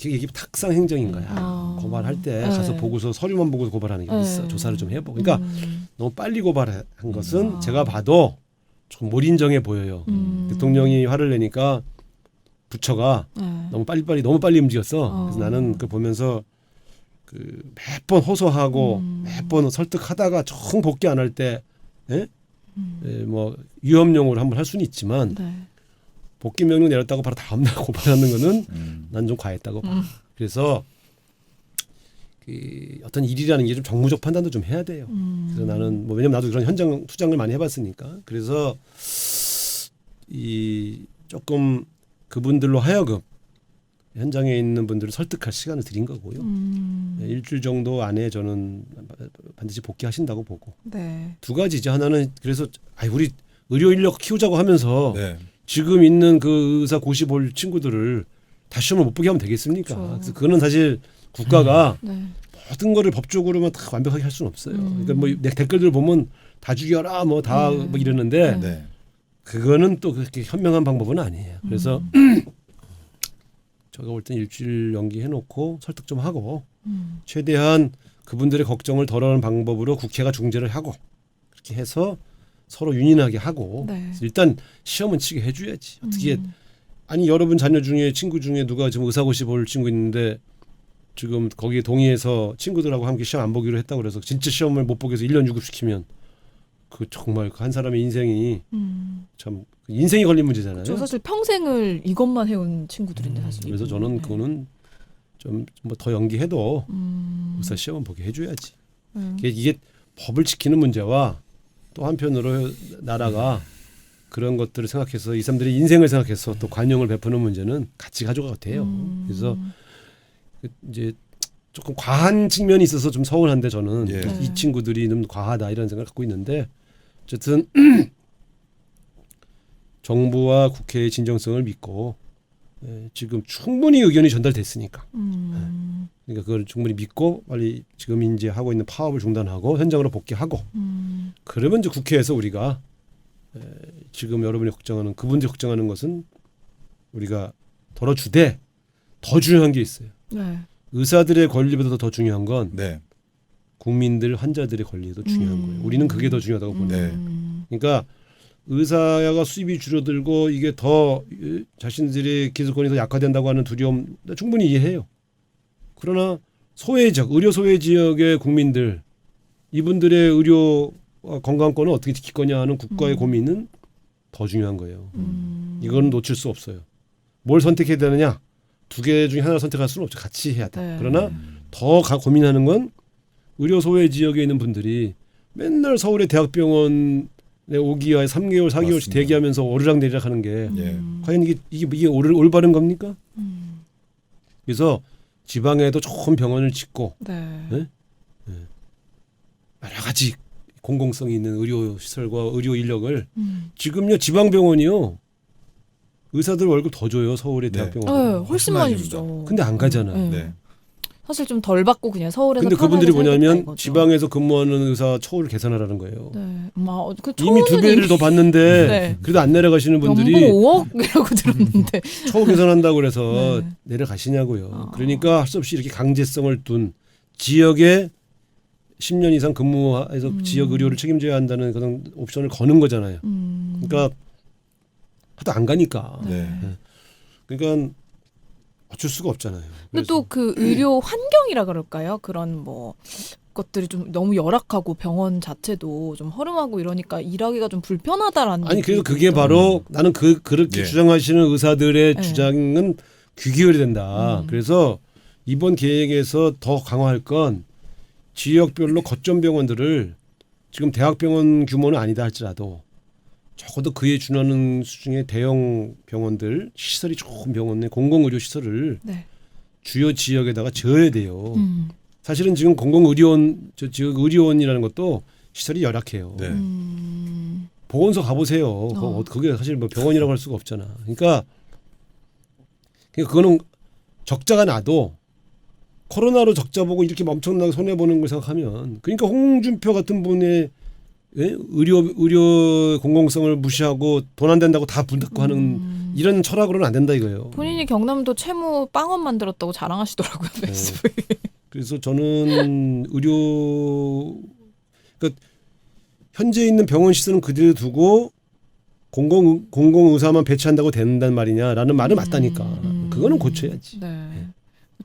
이게 탁상 행정인 거야. 고발할 때 네. 가서 보고서 서류만 보고 고발하는 게 있어. 네. 조사를 좀 해보고. 그러니까 너무 빨리 고발한 것은 제가 봐도 좀 몰인정해 보여요. 대통령이 화를 내니까 부처가 너무 너무 빨리 움직였어. 그래서 나는 그걸 보면서 그 몇 번 호소하고 몇 번 설득하다가 정 복귀 안 할 때, 뭐 위험용으로 한번 할 수는 있지만 네. 복귀 명령 내렸다고 바로 다음날 고발하는 거는 난 좀 과했다고 봐. 그래서 그 어떤 일이라는 게 좀 정무적 판단도 좀 해야 돼요. 그래서 나는 뭐 왜냐면 나도 그런 현장 투장을 많이 해봤으니까 그래서 이 조금 그분들로 하여금 현장에 있는 분들을 설득할 시간을 드린 거고요. 일주일 정도 안에 저는 반드시 복귀하신다고 보고 네. 두 가지죠. 하나는 그래서 우리 의료 인력 키우자고 하면서 네. 지금 있는 그 의사 고시 볼 친구들을 다시 시험을 못 보게 하면 되겠습니까? 그렇죠. 그래서 그거는 사실 국가가 네. 모든 거를 법적으로만 다 완벽하게 할 수는 없어요. 그러니까 뭐 댓글들 보면 다 죽여라 뭐 다 뭐 이러는데 네. 그거는 또 그렇게 현명한 방법은 아니에요. 그래서 제가 볼 땐 일주일 연기해놓고 설득 좀 하고 최대한 그분들의 걱정을 덜어하는 방법으로 국회가 중재를 하고 그렇게 해서 서로 윤인하게 하고 네. 일단 시험은 치게 해줘야지. 어떻게 아니 여러분 자녀 중에 친구 중에 누가 지금 의사고시 볼 친구 있는데 지금 거기에 동의해서 친구들하고 함께 시험 안 보기로 했다고 그래서 진짜 시험을 못 보게 해서 1년 유급시키면 그 정말 그 한 사람의 인생이 참 인생이 걸린 문제잖아요. 저 사실 평생을 이것만 해온 친구들인데 사실. 그래서 저는 네. 그거는 좀 뭐 더 연기해도 의사 시험은 보게 해줘야지. 이게 법을 지키는 문제와 또 한편으로 나라가 그런 것들을 생각해서 이 사람들의 인생을 생각해서 또 관용을 베푸는 문제는 같이 가져가도 돼요. 그래서 이제 조금 과한 측면이 있어서 좀 서운한데 저는 예. 이 친구들이 너무 과하다 이런 생각을 갖고 있는데 어쨌든 정부와 국회의 진정성을 믿고 지금 충분히 의견이 전달됐으니까 그러니까 그걸 충분히 믿고 빨리 지금 이제 하고 있는 파업을 중단하고 현장으로 복귀하고 그러면 이제 국회에서 우리가 지금 여러분이 걱정하는 그분들이 걱정하는 것은 우리가 덜어주되 더 중요한 게 있어요. 네. 의사들의 권리보다 더 중요한 건 네. 국민들 환자들의 권리도 중요한 거예요. 우리는 그게 더 중요하다고 보는 거예요. 그러니까 의사가 수입이 줄어들고 이게 더 자신들의 기술권이 더 약화된다고 하는 두려움 충분히 이해해요. 그러나 소외적 의료 소외 지역의 국민들 이분들의 의료 건강권을 어떻게 지킬 거냐 하는 국가의 고민은 더 중요한 거예요. 이거는 놓칠 수 없어요. 뭘 선택해야 되느냐? 두 개 중에 하나를 선택할 수는 없죠. 같이 해야 돼. 네. 그러나 더 고민하는 건 의료 소외 지역에 있는 분들이 맨날 서울의 대학병원에 오기 위해 3개월, 4개월씩 맞습니다. 대기하면서 오르락내리락 하는 게 예. 과연 이게 올바른 겁니까? 그래서 지방에도 좋은 병원을 짓고 네. 네? 여러 가지 공공성이 있는 의료 시설과 의료 인력을 지금요 지방병원이요 의사들 월급 더 줘요 서울의 네. 대학병원. 네, 훨씬 많이 아닙니다. 주죠. 근데 안 가잖아요. 네. 사실 좀 덜 받고 그냥 서울에서 근데 그분들이 편하게 뭐냐면 살겠다 이거죠. 지방에서 근무하는 의사 처우를 계산하라는 거예요. 네. 그 이미 두 처우는 배를 이미- 더 받는데 네. 그래도 안 내려가시는 분들이 연봉 5억이라고 들었는데. 처우 계산한다고 그래서 네. 내려가시냐고요. 그러니까 할 수 없이 이렇게 강제성을 둔 지역에 10년 이상 근무해서 지역 의료를 책임져야 한다는 그런 옵션을 거는 거잖아요. 그러니까 하도 안 가니까. 네. 그러니까 어쩔 수가 없잖아요. 근데 또 그 의료 환경이라 그럴까요? 그런 뭐 것들이 좀 너무 열악하고 병원 자체도 좀 허름하고 이러니까 일하기가 좀 불편하다라는. 아니 그래서 얘기도 그게 있더라고요. 바로 나는 그렇게 예. 주장하시는 의사들의 네. 주장은 귀 기울여야 된다. 그래서 이번 계획에서 더 강화할 건 지역별로 거점 병원들을 지금 대학병원 규모는 아니다 할지라도 적어도 그에 준하는 수준의 대형 병원들 시설이 좋은 병원의 공공의료 시설을 네. 주요 지역에다가 지어야 돼요. 음. 사실은 지금 공공의료원 지역 의료원이라는 것도 시설이 열악해요. 네. 보건소 가보세요. 그게 사실 뭐 병원이라고 할 수가 없잖아. 그러니까 그거는 적자가 나도 코로나로 적자 보고 이렇게 엄청나게 손해 보는 걸 생각하면 그러니까 홍준표 같은 분의 의료 공공성을 무시하고 돈 안 된다고 다 문 닫고 하는 이런 철학으로는 안 된다 이거예요. 본인이 경남도 채무 빵원 만들었다고 자랑하시더라고요. 페이스북에. 그래서 저는 그러니까 현재 있는 병원 시설은 그대로 두고 공공 의사만 배치한다고 된단 말이냐라는 말은 맞다니까. 그거는 고쳐야지. 네.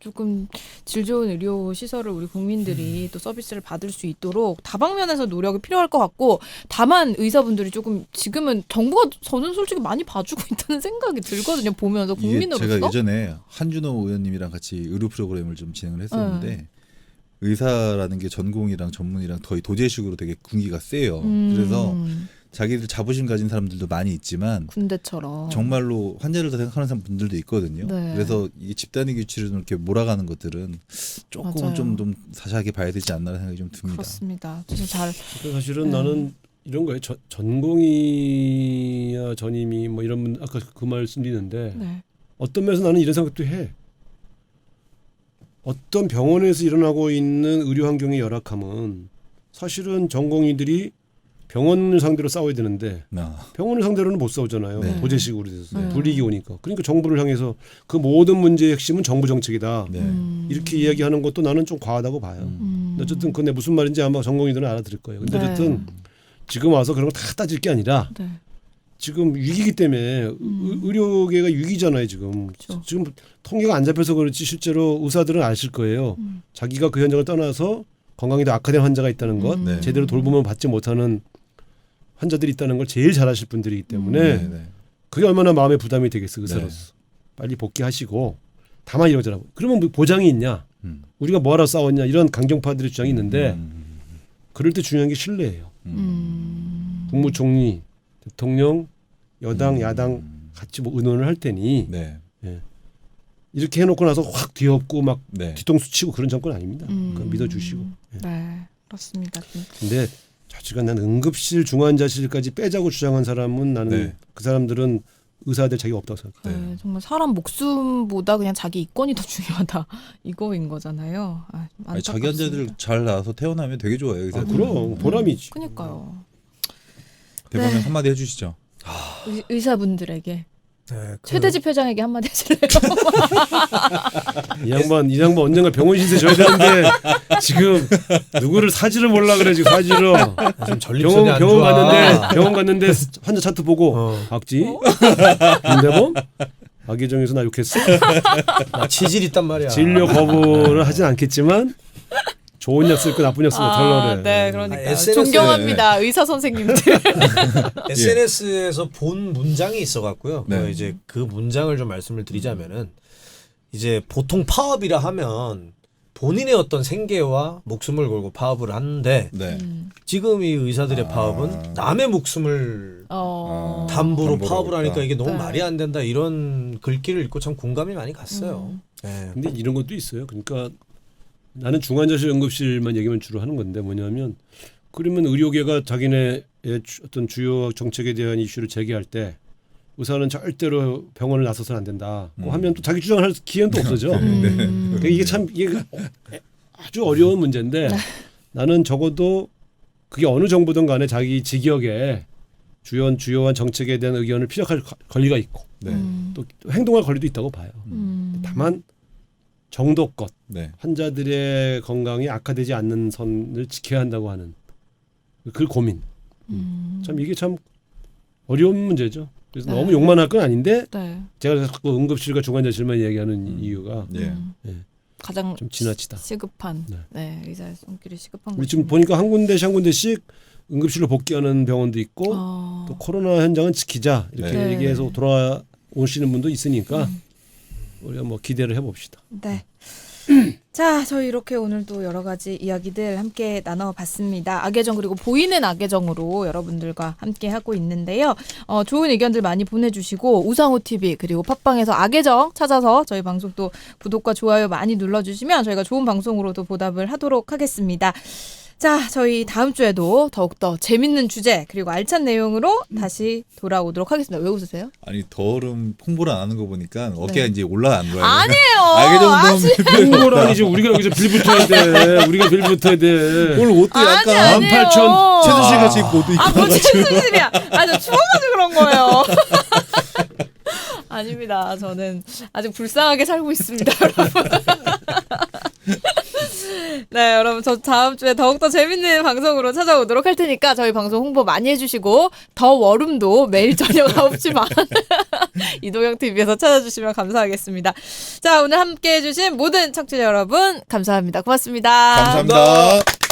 조금 질 좋은 의료 시설을 우리 국민들이 또 서비스를 받을 수 있도록 다방면에서 노력이 필요할 것 같고, 다만 의사분들이 조금 지금은 정부가 저는 솔직히 많이 봐주고 있다는 생각이 들거든요. 보면서 이게 국민으로서. 제가 예전에 한준호 의원님이랑 같이 의료 프로그램을 좀 진행을 했었는데 의사라는 게 전공이랑 전문이랑 거의 도제식으로 되게 군기가 세요. 그래서 자기들 자부심 가진 사람들도 많이 있지만 군대처럼 정말로 환자를 더 생각하는 분들도 있거든요. 네. 그래서 이 집단의 규칙을 좀 이렇게 몰아가는 것들은 조금은 맞아요. 좀 사시하게 봐야 되지 않나라는 생각이 좀 듭니다. 그렇습니다. 진짜 잘. 그러니까 사실은 나는 이런 거예요. 전공이야 전임이 뭐 이런 분 아까 그 말씀드리는데 네. 어떤 면에서 나는 이런 생각도 해. 어떤 병원에서 일어나고 있는 의료 환경의 열악함은 사실은 전공의들이 병원을 상대로 싸워야 되는데 병원을 상대로는 못 싸우잖아요. 네. 도제식으로 돼서 네. 불이익이 오니까. 그러니까 정부를 향해서 그 모든 문제의 핵심은 정부 정책이다. 네. 이렇게 이야기하는 것도 나는 좀 과하다고 봐요. 어쨌든 그게 무슨 말인지 아마 전공의들은 알아들을 거예요. 근데 네. 어쨌든 지금 와서 그런 거 다 따질 게 아니라 네. 지금 위기이기 때문에 의료계가 위기잖아요. 지금. 그렇죠. 지금 통계가 안 잡혀서 그렇지 실제로 의사들은 아실 거예요. 자기가 그 현장을 떠나서 건강이 더 악화된 환자가 있다는 것, 네. 제대로 돌봄을 받지 못하는 환자들이 있다는 걸 제일 잘 아실 분들이기 때문에 네, 네. 그게 얼마나 마음의 부담이 되겠어 의사로서. 빨리 복귀하시고 다만 이러더라고. 그러면 뭐 보장이 있냐? 우리가 뭐하러 싸웠냐? 이런 강경파들의 주장이 있는데 그럴 때 중요한 게 신뢰예요. 국무총리, 대통령, 여당, 야당 같이 뭐 의논을 할 테니 네. 이렇게 해놓고 나서 확 뒤엎고 막 네. 뒤통수 치고 그런 정권 아닙니다. 그건 믿어주시고. 네. 그렇습니다. 근데 좌지간 난 응급실 중환자실까지 빼자고 주장한 사람은 나는 네. 그 사람들은 의사들 자기가 없다고 생각해요. 네, 정말 사람 목숨보다 그냥 자기 이권이 더 중요하다 이거인 거잖아요. 아니, 자기 환자들 잘 나와서 태어나면 되게 좋아요. 의사들. 그럼 보람이지. 그러니까요. 대표님 네. 한마디 해주시죠. 의사분들에게 네, 최대집 회장에게 한마디 하실래요? 이 양반 언젠가 병원 신세 져야 되는데 지금 누구를 사지를 몰라 그래 지금 사지를. 좀 전립선이 안 좋아. 병원 갔는데 환자 차트 보고 박지 김대범 박예정에서 나 욕했어. 나 치질 있단 말이야. 진료 거부를 하진 않겠지만 좋은 약 쓸 거 나쁜 약 쓰면 어떡하려고 그래. 네, 그러니까 SNS 존경합니다 의사 선생님들. SNS에서 본 문장이 있어갖고요. 네. 이제 그 문장을 좀 말씀을 드리자면은 이제 보통 파업이라 하면 본인의 어떤 생계와 목숨을 걸고 파업을 하는데 네. 지금 이 의사들의 파업은 남의 목숨을 담보로 담보로 파업을 하니까 했다. 이게 너무 네. 말이 안 된다 이런 글귀를 읽고 참 공감이 많이 갔어요. 네. 근데 이런 것도 있어요. 그러니까 나는 중환자실 응급실만 얘기만 주로 하는 건데 뭐냐면 그러면 의료계가 자기네의 어떤 주요 정책에 대한 이슈를 제기할 때 의사는 절대로 병원을 나서서는 안 된다. 하면 또 자기 주장을 할 기회는 또 없어져. 그러니까 이게 참 이게 아주 어려운 문제인데 나는 적어도 그게 어느 정부든 간에 자기 직역에 주요한 정책에 대한 의견을 피력할 권리가 있고 네. 또 행동할 권리도 있다고 봐요. 다만 정도껏 네. 환자들의 건강이 악화되지 않는 선을 지켜야 한다고 하는 그 고민. 참 이게 참 어려운 문제죠. 그래서 네. 너무 욕만 할 건 아닌데 네. 제가 자꾸 응급실과 중환자실만 얘기하는 이유가 예. 가장 좀 지나치다. 시급한 네. 네, 의사의 손길이 시급한 우리 지금 보니까 한 군데씩 응급실로 복귀하는 병원도 있고 또 코로나 현장은 지키자 이렇게 네. 얘기해서 돌아오시는 분도 있으니까 우리가 뭐 기대를 해봅시다. 네. 자, 저희 이렇게 오늘도 여러 가지 이야기들 함께 나눠봤습니다. 악예정 그리고 보이는 악예정으로 여러분들과 함께 하고 있는데요. 좋은 의견들 많이 보내주시고 우상호 TV 그리고 팟빵에서 악예정 찾아서 저희 방송도 구독과 좋아요 많이 눌러주시면 저희가 좋은 방송으로도 보답을 하도록 하겠습니다. 자, 저희 다음 주에도 더욱더 재밌는 주제 그리고 알찬 내용으로 다시 돌아오도록 하겠습니다. 왜 웃으세요? 아니 더름 홍보를 안 하는 거 보니까 어깨가 네. 이제 올라간 거예요. 아니에요. 알게 홍보를 아니지 우리가 여기서 빌 붙어야 돼. 우리가 빌 붙어야 돼. 오늘 옷도 약간 아니에요. 18,000 최준 씨가 지금 옷도 입고 뭐 와가지고 최순실이야. 저 추워가지고 그런 거예요. 아닙니다. 저는 아주 불쌍하게 살고 있습니다, 여러분. 네, 여러분 저 다음 주에 더욱더 재밌는 방송으로 찾아오도록 할 테니까 저희 방송 홍보 많이 해주시고 더 워룸도 매일 저녁 9시 반 이동형 TV에서 찾아주시면 감사하겠습니다. 자, 오늘 함께 해주신 모든 청취자 여러분 감사합니다. 고맙습니다. 감사합니다.